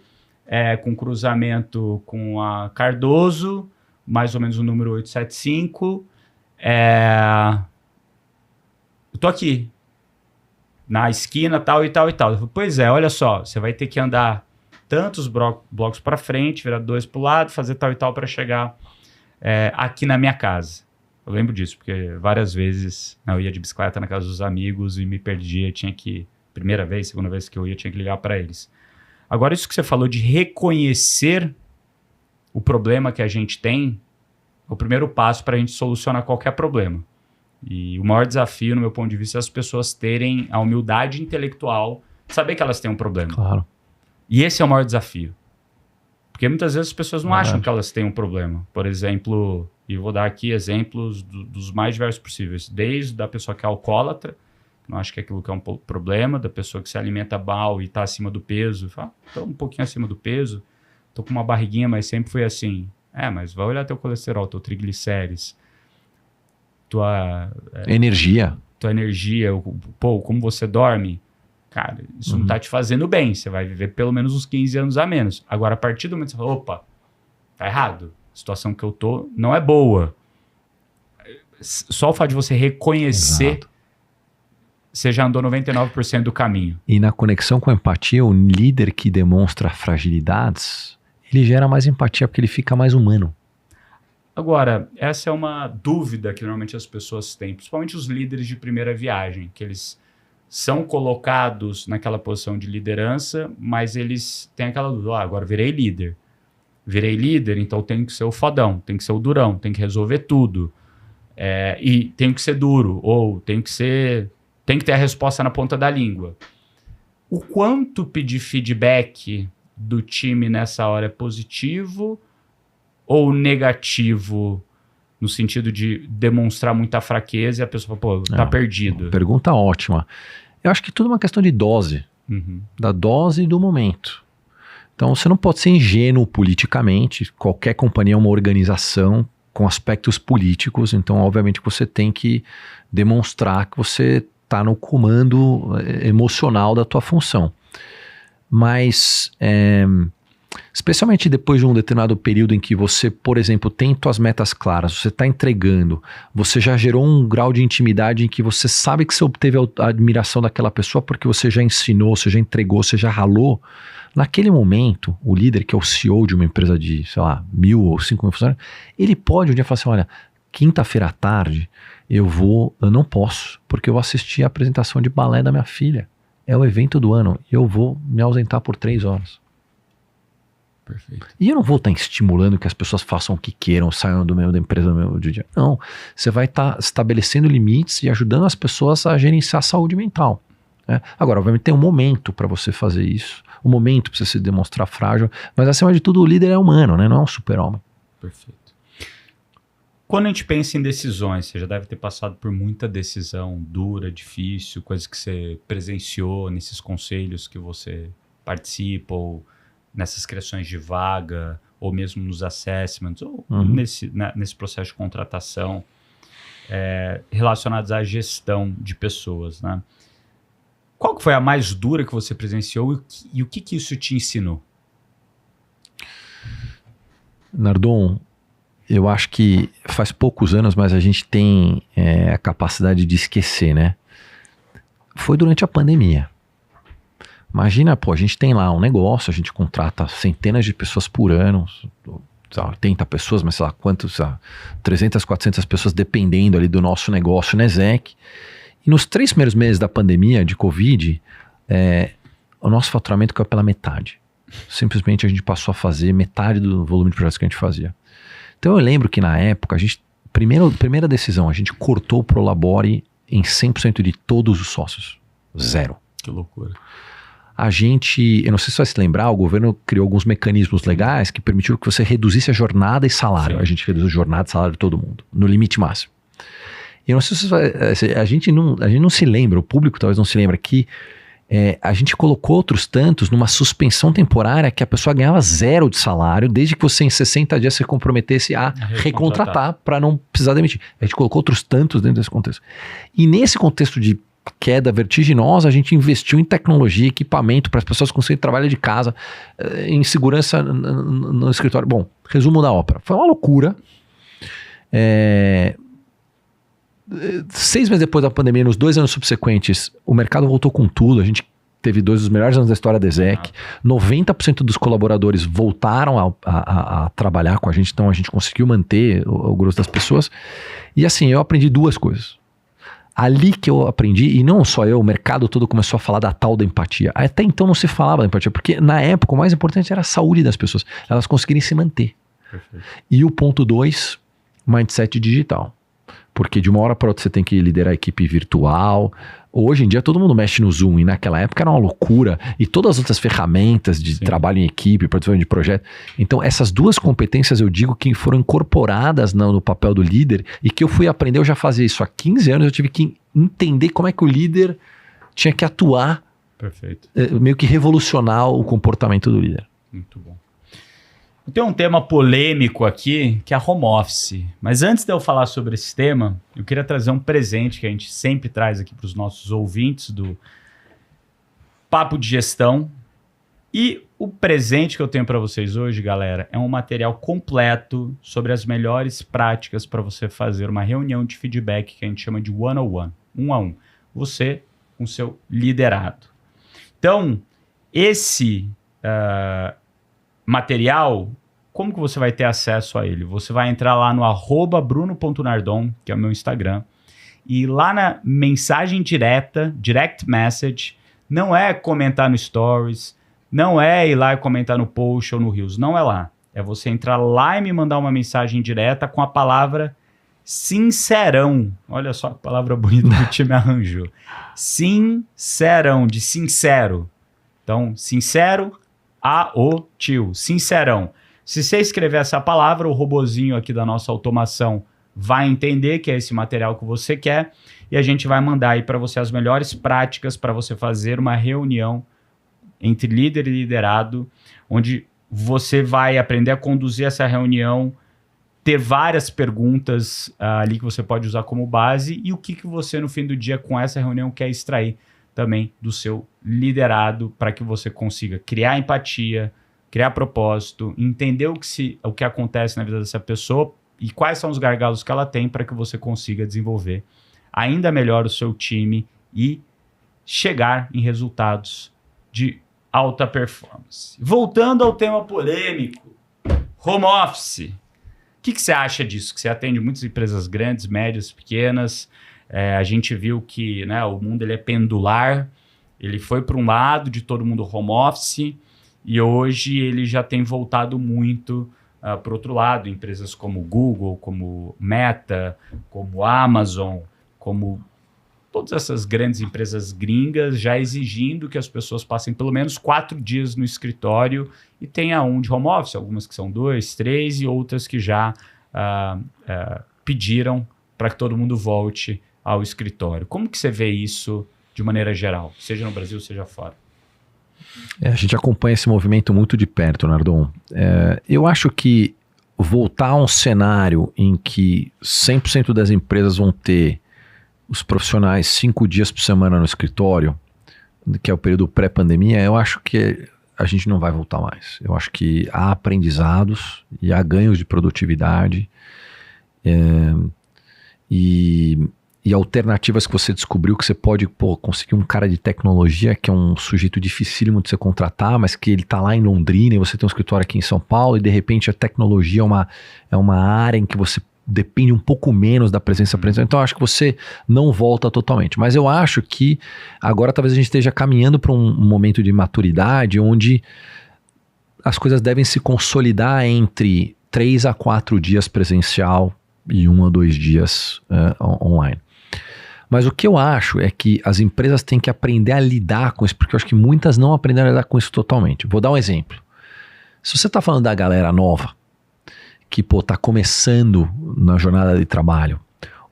com cruzamento com a Cardoso, mais ou menos o número 875. Eu tô aqui, na esquina, tal e tal e tal. Eu falei, pois é, olha só, você vai ter que andar tantos blocos para frente, virar 2 pro lado, fazer tal e tal para chegar aqui na minha casa. Eu lembro disso, porque várias vezes eu ia de bicicleta na casa dos amigos e me perdia, tinha que... Primeira vez, segunda vez que eu ia, tinha que ligar para eles. Agora, isso que você falou de reconhecer o problema que a gente tem, é o primeiro passo para a gente solucionar qualquer problema. E o maior desafio, no meu ponto de vista, é as pessoas terem a humildade intelectual de saber que elas têm um problema. Claro. E esse é o maior desafio. Porque muitas vezes as pessoas não acham que elas têm um problema. Por exemplo, e eu vou dar aqui exemplos dos mais diversos possíveis. Desde a pessoa que é alcoólatra, não acho que é aquilo que é um problema, da pessoa que se alimenta mal e está acima do peso. Fala, estou um pouquinho acima do peso, estou com uma barriguinha, mas sempre foi assim. Mas vai olhar teu colesterol, teu triglicérides, tua... energia. Tua energia, como você dorme. Cara, isso não está te fazendo bem. Você vai viver pelo menos uns 15 anos a menos. Agora, a partir do momento que você fala, opa, tá errado. A situação que eu tô não é boa. Só o fato de você reconhecer... Exato. Você já andou 99% do caminho. E na conexão com a empatia, o líder que demonstra fragilidades, ele gera mais empatia porque ele fica mais humano. Agora, essa é uma dúvida que normalmente as pessoas têm, principalmente os líderes de primeira viagem, que eles são colocados naquela posição de liderança, mas eles têm aquela dúvida, agora virei líder. Virei líder, então tenho que ser o fodão, tenho que ser o durão, tenho que resolver tudo. E tenho que ser duro, ou tenho que ter a resposta na ponta da língua. O quanto pedir feedback do time nessa hora é positivo ou negativo, no sentido de demonstrar muita fraqueza e a pessoa fala, pô, tá perdido? Pergunta ótima. Eu acho que tudo é uma questão de dose, da dose e do momento. Então você não pode ser ingênuo politicamente, qualquer companhia é uma organização com aspectos políticos, então obviamente você tem que demonstrar que você está no comando emocional da tua função. Mas, especialmente depois de um determinado período em que você, por exemplo, tem tuas metas claras, você está entregando, você já gerou um grau de intimidade em que você sabe que você obteve a admiração daquela pessoa porque você já ensinou, você já entregou, você já ralou. Naquele momento, o líder, que é o CEO de uma empresa de, sei lá, 1.000 ou 5.000 funcionários, ele pode um dia falar assim, olha, quinta-feira à tarde eu não posso, porque eu assisti a apresentação de balé da minha filha. É o evento do ano, e eu vou me ausentar por 3 horas. Perfeito. E eu não vou estar estimulando que as pessoas façam o que queiram, saiam do meio da empresa no meu dia. Não, você vai estar estabelecendo limites e ajudando as pessoas a gerenciar a saúde mental. Né? Agora, obviamente tem um momento para você fazer isso, um momento para você se demonstrar frágil, mas acima de tudo o líder é humano, né? Não é um super-homem. Perfeito. Quando a gente pensa em decisões, você já deve ter passado por muita decisão dura, difícil, coisas que você presenciou nesses conselhos que você participa, ou nessas criações de vaga, ou mesmo nos assessments, ou nesse processo de contratação, relacionados à gestão de pessoas, né? Qual que foi a mais dura que você presenciou e o que isso te ensinou? Nardon, eu acho que faz poucos anos, mas a gente tem a capacidade de esquecer, né? Foi durante a pandemia. Imagina, a gente tem lá um negócio, a gente contrata centenas de pessoas por ano, 80 pessoas, mas sei lá quantos, 300, 400 pessoas dependendo ali do nosso negócio na ESEC. E nos 3 primeiros meses da pandemia de Covid, o nosso faturamento caiu pela metade. Simplesmente a gente passou a fazer metade do volume de projetos que a gente fazia. Então eu lembro que na época, primeira decisão, a gente cortou o Prolabore em 100% de todos os sócios. 0. Que loucura. Eu não sei se você vai se lembrar, o governo criou alguns mecanismos legais que permitiram que você reduzisse a jornada e salário. Sim. A gente reduziu a jornada e salário de todo mundo, no limite máximo. E eu não sei se a gente não se lembra, o público talvez não se lembra que a gente colocou outros tantos numa suspensão temporária que a pessoa ganhava 0 de salário, desde que você em 60 dias se comprometesse a recontratar para não precisar demitir. A gente colocou outros tantos dentro desse contexto. E nesse contexto de queda vertiginosa, a gente investiu em tecnologia, equipamento para as pessoas conseguirem trabalhar de casa, em segurança no escritório. Bom, resumo da ópera. Foi uma loucura. 6 meses depois da pandemia, nos 2 anos subsequentes, o mercado voltou com tudo. A gente teve 2 dos melhores anos da história da ESEC. 90% dos colaboradores voltaram a trabalhar com a gente, então a gente conseguiu manter o grosso das pessoas. E assim, eu aprendi 2 coisas. Ali que eu aprendi, e não só eu, o mercado todo começou a falar da tal da empatia. Até então não se falava da empatia, porque na época o mais importante era a saúde das pessoas, elas conseguirem se manter. Perfeito. E o ponto 2, mindset digital. Porque de uma hora para outra você tem que liderar a equipe virtual. Hoje em dia todo mundo mexe no Zoom, e naquela época era uma loucura. E todas as outras ferramentas de trabalho em equipe, participação de projeto. Então essas 2 competências eu digo que foram incorporadas no papel do líder, e que eu fui aprender, eu já fazia isso há 15 anos, eu tive que entender como é que o líder tinha que atuar. Perfeito. Meio que revolucionar o comportamento do líder. Muito bom. Tem um tema polêmico aqui, que é a home office. Mas antes de eu falar sobre esse tema, eu queria trazer um presente que a gente sempre traz aqui para os nossos ouvintes do Papo de Gestão. E o presente que eu tenho para vocês hoje, galera, é um material completo sobre as melhores práticas para você fazer uma reunião de feedback que a gente chama de one-on-one, 1 a 1. Você com seu liderado. Então, esse material como que você vai ter acesso a ele? Você vai entrar lá no @bruno.nardon, que é o meu Instagram, e lá na mensagem direta, direct message, não é comentar no Stories, não é ir lá e comentar no post ou no Reels, não é lá. É você entrar lá e me mandar uma mensagem direta com a palavra sincerão. Olha só que palavra bonita que o time arranjou. Sincerão, de sincero. Então, sincero, tio, sincerão. Se você escrever essa palavra, o robozinho aqui da nossa automação vai entender que é esse material que você quer e a gente vai mandar aí para você as melhores práticas para você fazer uma reunião entre líder e liderado, onde você vai aprender a conduzir essa reunião, ter várias perguntas ali que você pode usar como base e o que você no fim do dia com essa reunião quer extrair também do seu liderado para que você consiga criar empatia, criar propósito, entender o que acontece na vida dessa pessoa e quais são os gargalos que ela tem para que você consiga desenvolver ainda melhor o seu time e chegar em resultados de alta performance. Voltando ao tema polêmico, home office. O que você acha disso? Que você atende muitas empresas grandes, médias, pequenas. A gente viu que, né, o mundo ele é pendular. Ele foi para um lado de todo mundo home office e hoje ele já tem voltado muito para o outro lado. Empresas como Google, como Meta, como Amazon, como todas essas grandes empresas gringas já exigindo que as pessoas passem pelo menos 4 dias no escritório e tenha um de home office, algumas que são 2, 3 e outras que já pediram para que todo mundo volte ao escritório. Como que você vê isso de maneira geral, seja no Brasil, seja fora? A gente acompanha esse movimento muito de perto, Nardon. Eu acho que voltar a um cenário em que 100% das empresas vão ter os profissionais 5 dias por semana no escritório, que é o período pré-pandemia, eu acho que a gente não vai voltar mais. Eu acho que há aprendizados e há ganhos de produtividade e alternativas que você descobriu que você pode conseguir um cara de tecnologia que é um sujeito dificílimo de você contratar, mas que ele está lá em Londrina e você tem um escritório aqui em São Paulo e de repente a tecnologia é uma área em que você depende um pouco menos da presença presencial. Então eu acho que você não volta totalmente. Mas eu acho que agora talvez a gente esteja caminhando para um momento de maturidade onde as coisas devem se consolidar entre 3 a 4 dias presencial e 1 a 2 dias online. Mas o que eu acho é que as empresas têm que aprender a lidar com isso, porque eu acho que muitas não aprenderam a lidar com isso totalmente. Vou dar um exemplo. Se você está falando da galera nova, que está começando na jornada de trabalho,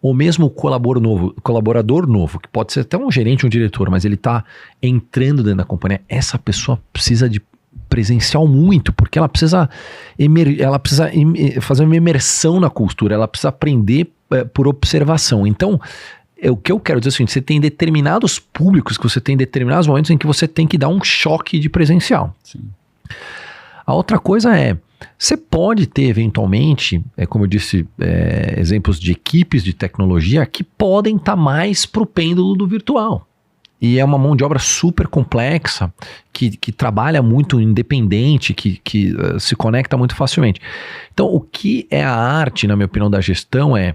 ou mesmo o colaborador novo, que pode ser até um gerente, um diretor, mas ele está entrando dentro da companhia, essa pessoa precisa de presencial muito, porque ela precisa fazer uma imersão na cultura, ela precisa aprender por observação. Então, o que eu quero dizer é o seguinte, você tem determinados públicos, que você tem determinados momentos em que você tem que dar um choque de presencial. Sim. A outra coisa é, você pode ter eventualmente, como eu disse, exemplos de equipes de tecnologia que podem estar mais pro pêndulo do virtual. E é uma mão de obra super complexa, que trabalha muito independente, que se conecta muito facilmente. Então, o que é a arte, na minha opinião, da gestão é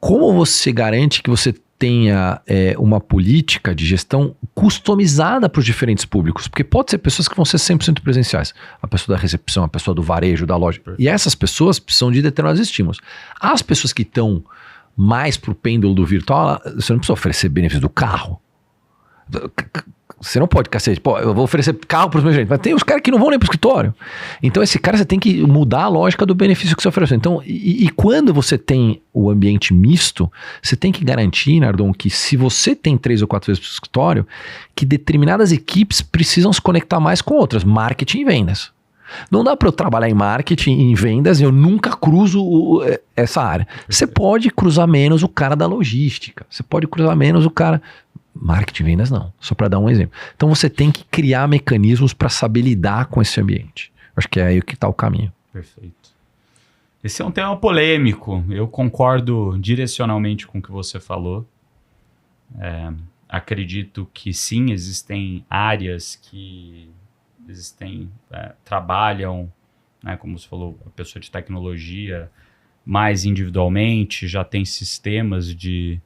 como você garante que você tenha uma política de gestão customizada para os diferentes públicos, porque pode ser pessoas que vão ser 100% presenciais, a pessoa da recepção, a pessoa do varejo, da loja, e essas pessoas precisam de determinados estímulos. As pessoas que estão mais para o pêndulo do virtual, você não precisa oferecer benefícios do carro. Você não pode, cacete, eu vou oferecer carro para os meus gerentes, mas tem os caras que não vão nem para o escritório. Então esse cara você tem que mudar a lógica do benefício que você oferece. Então, e quando você tem o ambiente misto, você tem que garantir, Nardon, que se você tem 3 ou 4 vezes para o escritório, que determinadas equipes precisam se conectar mais com outras, marketing e vendas. Não dá para eu trabalhar em marketing e em vendas e eu nunca cruzo essa área. Você pode cruzar menos o cara da logística, você pode cruzar menos o cara... Marketing e vendas não, só para dar um exemplo. Então você tem que criar mecanismos para saber lidar com esse ambiente. Acho que é aí que está o caminho. Perfeito. Esse é um tema polêmico. Eu concordo direcionalmente com o que você falou. Acredito que sim, existem áreas que trabalham né? Como você falou, a pessoa de tecnologia mais individualmente, já tem sistemas e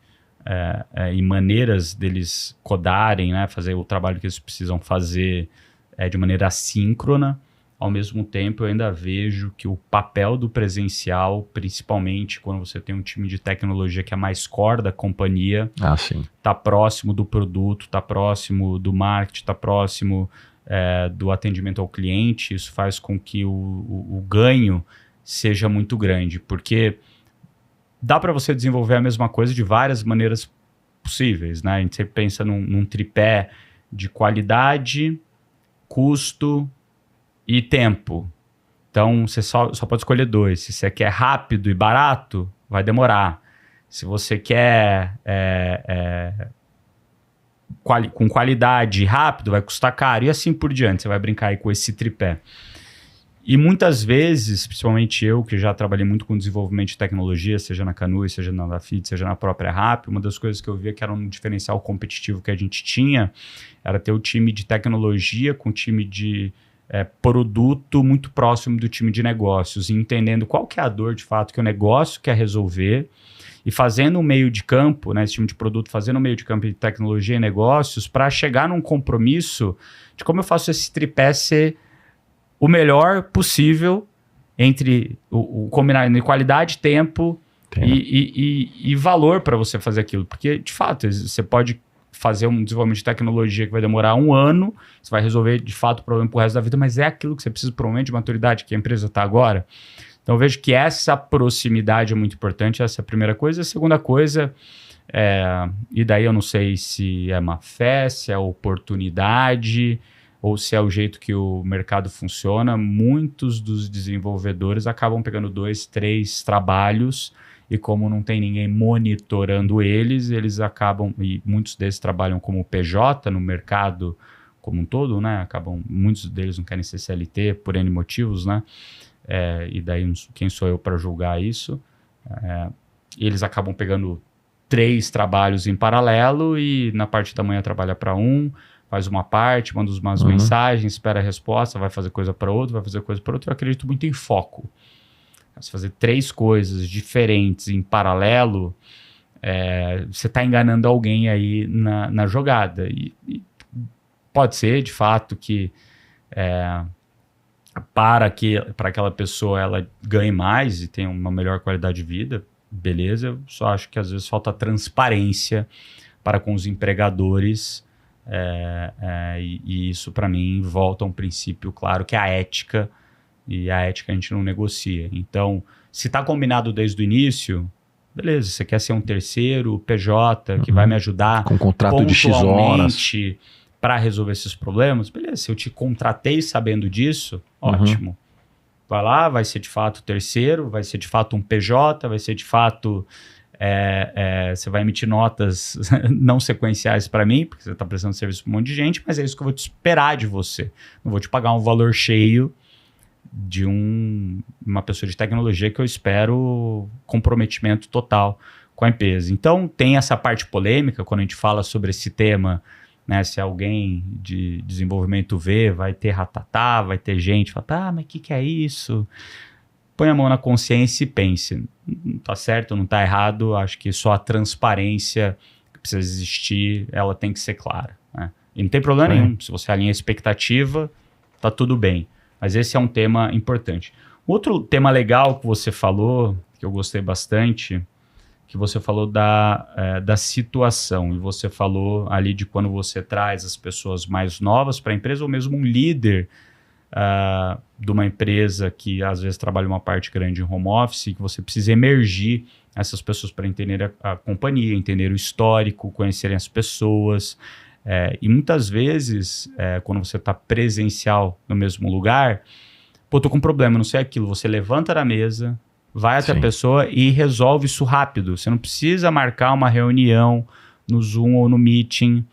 maneiras deles codarem, né? Fazer o trabalho que eles precisam fazer de maneira assíncrona. Ao mesmo tempo, eu ainda vejo que o papel do presencial, principalmente quando você tem um time de tecnologia que é mais core da companhia, está próximo do produto, está próximo do marketing, está próximo do atendimento ao cliente. Isso faz com que o ganho seja muito grande, porque dá para você desenvolver a mesma coisa de várias maneiras possíveis, né? A gente sempre pensa num tripé de qualidade, custo e tempo. Então, você só pode escolher 2. Se você quer rápido e barato, vai demorar. Se você quer com qualidade e rápido, vai custar caro. E assim por diante, você vai brincar aí com esse tripé. E muitas vezes, principalmente eu, que já trabalhei muito com desenvolvimento de tecnologia, seja na Canui, seja na Dafit, seja na própria RAP, uma das coisas que eu via que era um diferencial competitivo que a gente tinha era ter o time de tecnologia com o time de produto muito próximo do time de negócios, e entendendo qual que é a dor de fato que o negócio quer resolver, e fazendo um meio de campo, né, esse time de produto fazendo um meio de campo de tecnologia e negócios para chegar num compromisso de como eu faço esse tripé ser o melhor possível entre o combinar de qualidade, tempo e valor para você fazer aquilo. Porque, de fato, você pode fazer um desenvolvimento de tecnologia que vai demorar 1 ano, você vai resolver, de fato, o problema pro resto da vida, mas é aquilo que você precisa, provavelmente, de maturidade que a empresa está agora. Então, eu vejo que essa proximidade é muito importante, essa é a primeira coisa. A segunda coisa, e daí eu não sei se é má fé, se é oportunidade, ou se é o jeito que o mercado funciona, muitos dos desenvolvedores acabam pegando 2, 3 trabalhos, e como não tem ninguém monitorando eles acabam, e muitos deles trabalham como PJ no mercado como um todo, né? Muitos deles não querem ser CLT por N motivos, né? E daí quem sou eu para julgar isso? Eles acabam pegando 3 trabalhos em paralelo e na parte da manhã trabalha para um, faz uma parte, manda umas mensagens, espera a resposta, vai fazer coisa para outro, vai fazer coisa para outro. Eu acredito muito em foco. Se fazer 3 coisas diferentes em paralelo, você está enganando alguém aí na jogada. E pode ser, de fato, que para aquela pessoa ela ganhe mais e tenha uma melhor qualidade de vida, beleza. Eu só acho que às vezes falta transparência para com os empregadores. E isso, para mim, volta a um princípio claro, que é a ética. E a ética a gente não negocia. Então, se está combinado desde o início, beleza, você quer ser um terceiro PJ que vai me ajudar com contrato de X horas para resolver esses problemas, beleza. Se eu te contratei sabendo disso, ótimo. Vai lá, vai ser de fato terceiro, vai ser de fato um PJ, vai ser de fato... você vai emitir notas não sequenciais para mim, porque você está prestando serviço para um monte de gente, mas é isso que eu vou te esperar de você. Não vou te pagar um valor cheio de uma pessoa de tecnologia que eu espero comprometimento total com a empresa. Então, tem essa parte polêmica, quando a gente fala sobre esse tema, né? Se alguém de desenvolvimento vê, vai ter ratatá, vai ter gente, fala, mas o que é isso? Põe a mão na consciência e pense. Não tá certo, não tá errado, acho que só a transparência que precisa existir, ela tem que ser clara, né? E não tem problema nenhum, se você alinha a expectativa, tá tudo bem. Mas esse é um tema importante. Outro tema legal que você falou, que eu gostei bastante, que você falou da situação. E você falou ali de quando você traz as pessoas mais novas para a empresa, ou mesmo um líder de uma empresa que às vezes trabalha uma parte grande em home office, que você precisa emergir essas pessoas para entender a companhia, entender o histórico, conhecerem as pessoas. E muitas vezes, quando você está presencial no mesmo lugar, tô com um problema, não sei aquilo, você levanta da mesa, vai até a pessoa e resolve isso rápido. Você não precisa marcar uma reunião no Zoom ou no Meeting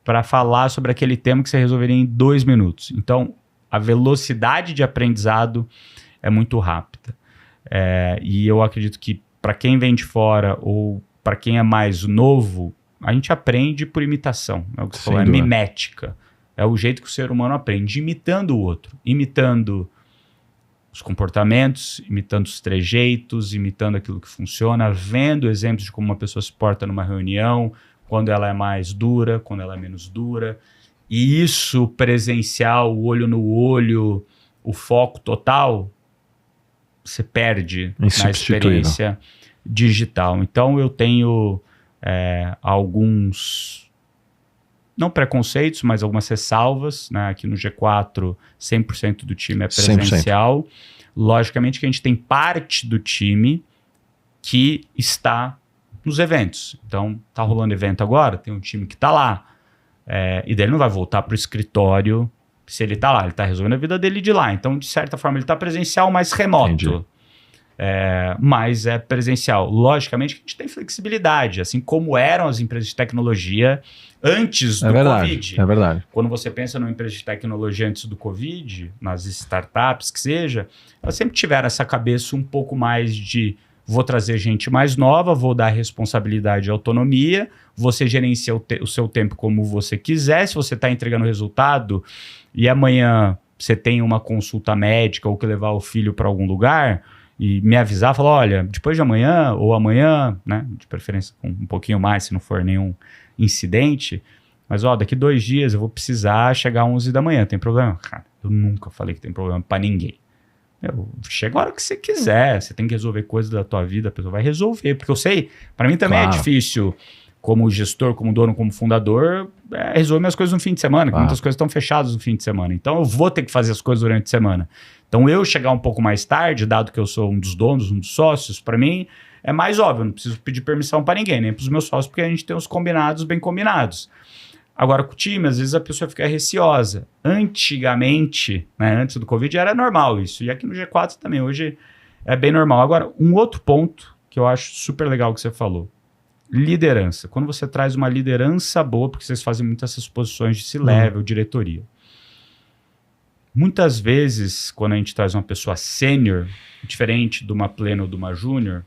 para falar sobre aquele tema que você resolveria em 2 minutos. Então, a velocidade de aprendizado é muito rápida. E eu acredito que para quem vem de fora ou para quem é mais novo, a gente aprende por imitação. É o que você falou, é mimética. É o jeito que o ser humano aprende, imitando o outro, imitando os comportamentos, imitando os trejeitos, imitando aquilo que funciona, vendo exemplos de como uma pessoa se porta numa reunião, quando ela é mais dura, quando ela é menos dura. E isso presencial, o olho no olho, o foco total, você perde na experiência digital. Então eu tenho alguns, não preconceitos, mas algumas ressalvas, né? Aqui no G4, 100% do time é presencial. 100%. Logicamente que a gente tem parte do time que está nos eventos. Então, tá rolando evento agora, tem um time que tá lá. E daí ele não vai voltar pro escritório se ele tá lá. Ele tá resolvendo a vida dele de lá. Então, de certa forma, ele tá presencial, mas remoto. Mas é presencial. Logicamente que a gente tem flexibilidade, assim como eram as empresas de tecnologia antes do Covid. É verdade. Quando você pensa numa empresa de tecnologia antes do Covid, nas startups que seja, elas sempre tiveram essa cabeça um pouco mais de vou trazer gente mais nova, vou dar responsabilidade e autonomia, você gerencia o seu tempo como você quiser, se você está entregando resultado e amanhã você tem uma consulta médica ou que levar o filho para algum lugar e me avisar, falar, olha, depois de amanhã ou amanhã, né, de preferência com um pouquinho mais, se não for nenhum incidente, mas daqui 2 dias eu vou precisar chegar às 11 da manhã, tem problema? Cara, eu nunca falei que tem problema para ninguém. Chega a hora que você quiser, você tem que resolver coisas da tua vida, a pessoa vai resolver, porque eu sei, para mim também é difícil, como gestor, como dono, como fundador, resolver minhas coisas no fim de semana, que muitas coisas estão fechadas no fim de semana, então eu vou ter que fazer as coisas durante a semana. Então eu chegar um pouco mais tarde, dado que eu sou um dos donos, um dos sócios, para mim é mais óbvio, eu não preciso pedir permissão para ninguém, nem para os meus sócios, porque a gente tem os combinados bem combinados. Agora, com o time, às vezes a pessoa fica receosa. Antigamente, né, antes do Covid, era normal isso. E aqui no G4 também, hoje é bem normal. Agora, um outro ponto que eu acho super legal que você falou. Liderança. Quando você traz uma liderança boa, porque vocês fazem muitas essas posições de C-level, diretoria. Muitas vezes, quando a gente traz uma pessoa sênior, diferente de uma plena ou de uma júnior,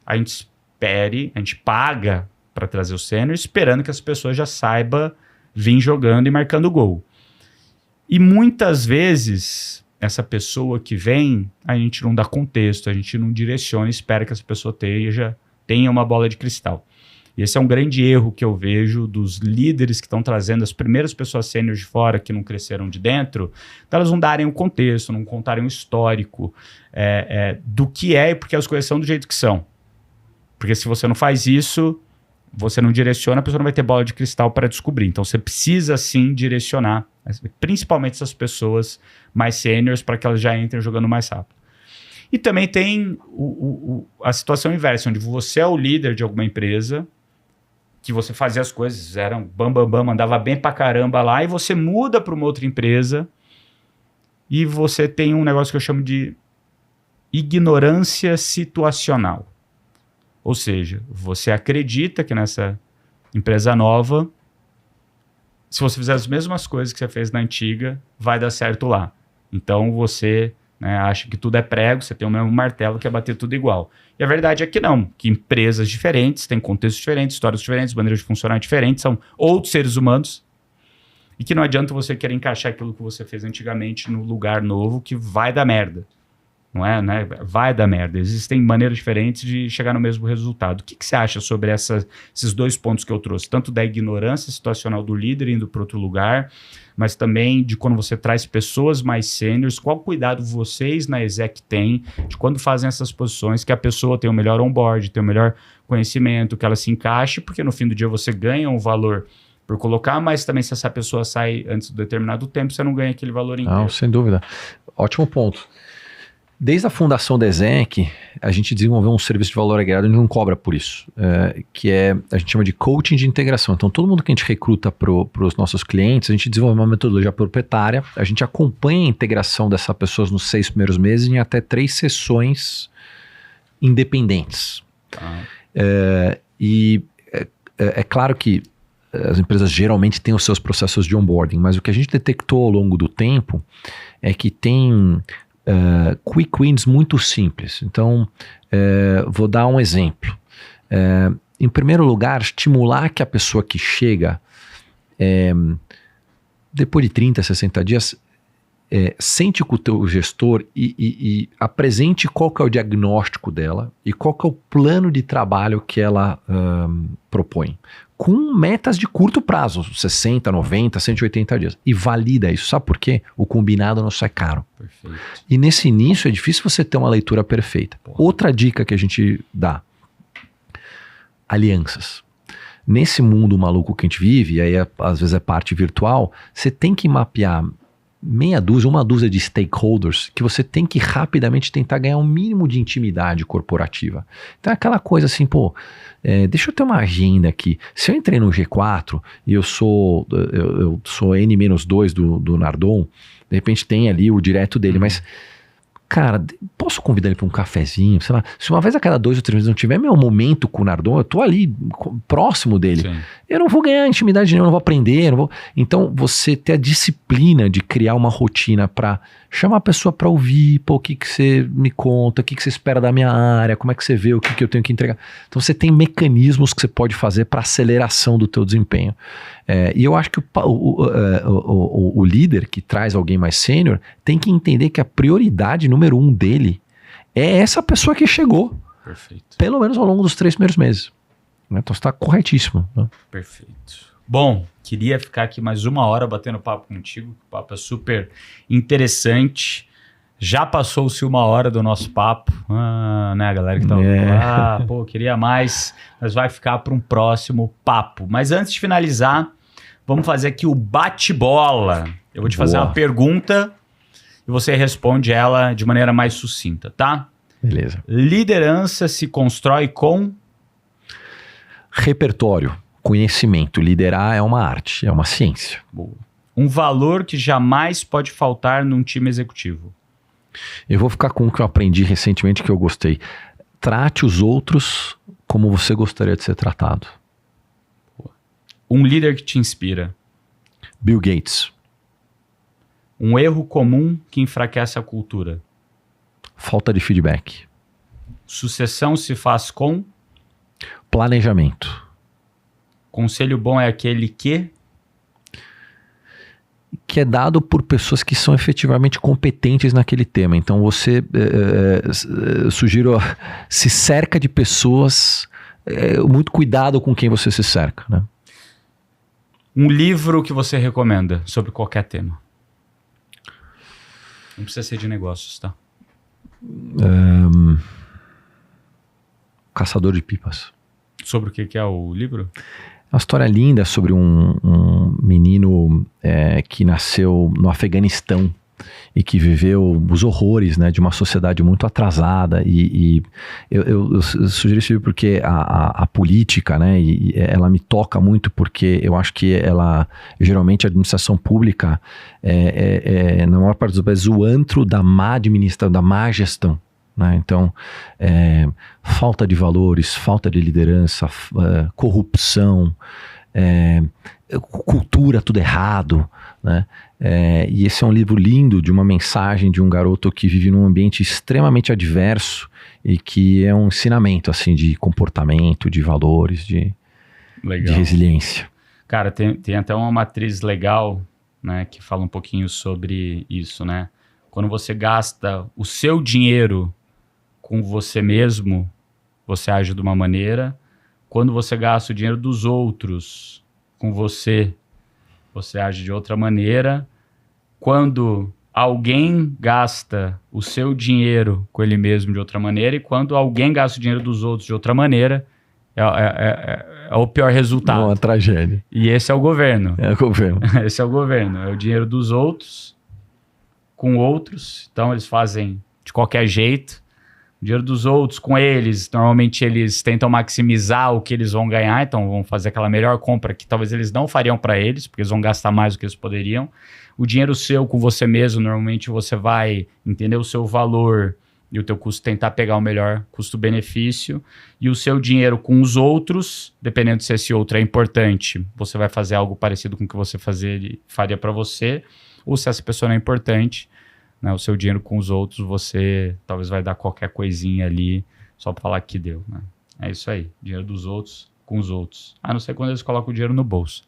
a gente paga para trazer o sênior, esperando que as pessoas já saibam vir jogando e marcando gol. E muitas vezes, essa pessoa que vem, a gente não dá contexto, a gente não direciona e espera que essa pessoa tenha uma bola de cristal. E esse é um grande erro que eu vejo dos líderes que estão trazendo as primeiras pessoas sêniores de fora que não cresceram de dentro, elas não darem o contexto, não contarem o histórico do que é e porque as coisas são do jeito que são. Porque se você não faz isso, você não direciona, a pessoa não vai ter bola de cristal para descobrir. Então, você precisa, sim, direcionar, principalmente essas pessoas mais sêniores, para que elas já entrem jogando mais rápido. E também tem a situação inversa, onde você é o líder de alguma empresa, que você fazia as coisas, eram bam, mandava bem pra caramba lá, e você muda para uma outra empresa, e você tem um negócio que eu chamo de ignorância situacional. Ou seja, você acredita que nessa empresa nova, se você fizer as mesmas coisas que você fez na antiga, vai dar certo lá. Então você acha que tudo é prego, você tem o mesmo martelo que é bater tudo igual. E a verdade é que não, que empresas diferentes, têm contextos diferentes, histórias diferentes, maneiras de funcionar diferentes, são outros seres humanos, e que não adianta você querer encaixar aquilo que você fez antigamente no lugar novo, que vai dar merda. Não é, né? Vai dar merda. Existem maneiras diferentes de chegar no mesmo resultado. O que você acha sobre esses 2 pontos que eu trouxe? Tanto da ignorância situacional do líder indo para outro lugar, mas também de quando você traz pessoas mais sêniores, qual cuidado vocês na exec têm de quando fazem essas posições, que a pessoa tenha o melhor onboard, tenha o melhor conhecimento, que ela se encaixe, porque no fim do dia você ganha um valor por colocar, mas também se essa pessoa sai antes de determinado tempo, você não ganha aquele valor inteiro. Não, sem dúvida. Ótimo ponto. Desde a fundação da Exec, a gente desenvolveu um serviço de valor agregado, a gente não cobra por isso, que a gente chama de coaching de integração. Então, todo mundo que a gente recruta para os nossos clientes, a gente desenvolve uma metodologia proprietária, a gente acompanha a integração dessas pessoas nos 6 primeiros meses em até 3 sessões independentes. É claro que as empresas geralmente têm os seus processos de onboarding, mas o que a gente detectou ao longo do tempo é que tem quick wins muito simples. Então, vou dar um exemplo. Em primeiro lugar, estimular que a pessoa que chega, depois de 30, 60 dias, sente com o teu gestor e apresente qual que é o diagnóstico dela e qual que é o plano de trabalho que ela propõe. Com metas de curto prazo, 60, 90, 180 dias. E valida isso. Sabe por quê? O combinado não sai caro. Perfeito. E nesse início é difícil você ter uma leitura perfeita. Outra dica que a gente dá. Alianças. Nesse mundo maluco que a gente vive, e aí às vezes é parte virtual, você tem que mapear uma dúzia de stakeholders que você tem que rapidamente tentar ganhar um mínimo de intimidade corporativa. Então é aquela coisa assim, deixa eu ter uma agenda aqui. Se eu entrei no G4 e eu sou N-2 do Nardon, de repente tem ali o direto dele, mas cara, posso convidar ele para um cafezinho, sei lá. Se uma vez a cada 2 ou 3 meses não tiver meu momento com o Nardon, eu tô ali próximo dele. Sim. Eu não vou ganhar intimidade nenhuma, não vou aprender, não vou... Então, você ter a disciplina de criar uma rotina para chamar a pessoa para ouvir, o que você me conta, o que você espera da minha área, como é que você vê, o que eu tenho que entregar. Então, você tem mecanismos que você pode fazer para aceleração do teu desempenho. E eu acho que o líder que traz alguém mais sênior tem que entender que a prioridade número 1 dele é essa pessoa que chegou. Perfeito. Pelo menos ao longo dos 3 primeiros meses. Então você está corretíssimo. Né? Perfeito. Bom, queria ficar aqui mais 1 hora batendo papo contigo. O papo é super interessante. Já passou-se 1 hora do nosso papo, né, a galera que tá lá, queria mais, mas vai ficar para um próximo papo. Mas antes de finalizar, vamos fazer aqui o bate-bola. Eu vou te fazer uma pergunta e você responde ela de maneira mais sucinta, tá? Beleza. Liderança se constrói com... repertório, conhecimento. Liderar é uma arte, é uma ciência. Boa. Um valor que jamais pode faltar num time executivo. Eu vou ficar com o que eu aprendi recentemente que eu gostei. Trate os outros como você gostaria de ser tratado. Um líder que te inspira. Bill Gates. Um erro comum que enfraquece a cultura. Falta de feedback. Sucessão se faz com... planejamento. Conselho bom é aquele que é dado por pessoas que são efetivamente competentes naquele tema. Então você, sugiro, se cerca de pessoas, muito cuidado com quem você se cerca, né? Um livro que você recomenda sobre qualquer tema. Não precisa ser de negócios, tá? Caçador de Pipas. Sobre o que é o livro? É uma história linda sobre um menino que nasceu no Afeganistão e que viveu os horrores, né, de uma sociedade muito atrasada. E eu sugiro esse livro porque a política, né, ela me toca muito porque eu acho que geralmente a administração pública na maior parte dos vezes, o antro da má administração, da má gestão. Né? Então, falta de valores, falta de liderança, corrupção, cultura, tudo errado, né? E esse é um livro lindo de uma mensagem de um garoto que vive num ambiente extremamente adverso e que é um ensinamento assim, de comportamento, de valores, de resiliência. Cara, tem até uma matriz legal, né, que fala um pouquinho sobre isso, né? Quando você gasta o seu dinheiro com você mesmo, você age de uma maneira. Quando você gasta o dinheiro dos outros com você, você age de outra maneira. Quando alguém gasta o seu dinheiro com ele mesmo de outra maneira, e quando alguém gasta o dinheiro dos outros de outra maneira, é o pior resultado. Uma tragédia. E esse é o governo. É o governo. Esse é o governo. É o dinheiro dos outros com outros. Então eles fazem de qualquer jeito. O dinheiro dos outros com eles, normalmente eles tentam maximizar o que eles vão ganhar, então vão fazer aquela melhor compra que talvez eles não fariam para eles, porque eles vão gastar mais do que eles poderiam. O dinheiro seu com você mesmo, normalmente você vai entender o seu valor e o teu custo, tentar pegar o melhor custo-benefício. E o seu dinheiro com os outros, dependendo se esse outro é importante, você vai fazer algo parecido com o que você faria para você, ou se essa pessoa não é importante, né, o seu dinheiro com os outros, você talvez vai dar qualquer coisinha ali só para falar que deu, né? É isso aí, dinheiro dos outros com os outros. A não ser quando eles colocam o dinheiro no bolso.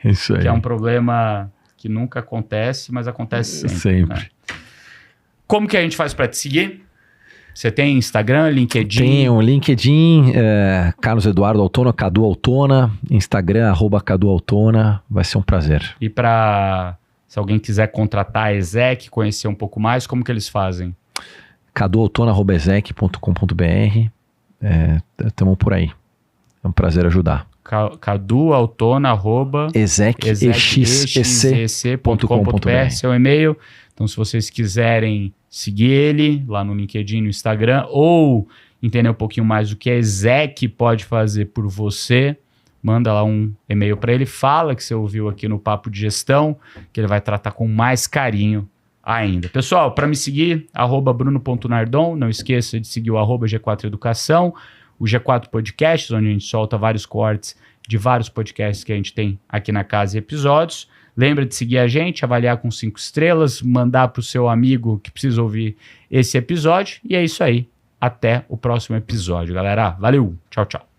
Isso aí. Que é um problema que nunca acontece, mas acontece sempre. Sempre. Né? Como que a gente faz para te seguir? Você tem Instagram, LinkedIn? Tenho LinkedIn, Carlos Eduardo Altona, Cadu Altona, Instagram, @Cadu Altona, vai ser um prazer. E se alguém quiser contratar a Ezek, conhecer um pouco mais, como que eles fazem? cadualtona@ezek.com.br, estamos por aí. É um prazer ajudar. Cadualtona, ezek.com.br, seu e-mail. Então, se vocês quiserem seguir ele lá no LinkedIn, no Instagram, ou entender um pouquinho mais do que a Ezek pode fazer por você, manda lá um e-mail para ele, fala que você ouviu aqui no Papo de Gestão, que ele vai tratar com mais carinho ainda. Pessoal, para me seguir, @bruno.nardon, não esqueça de seguir o @G4 Educação, o G4 Podcasts, onde a gente solta vários cortes de vários podcasts que a gente tem aqui na casa e episódios. Lembra de seguir a gente, avaliar com 5 estrelas, mandar para o seu amigo que precisa ouvir esse episódio. E é isso aí. Até o próximo episódio, galera. Valeu. Tchau, tchau.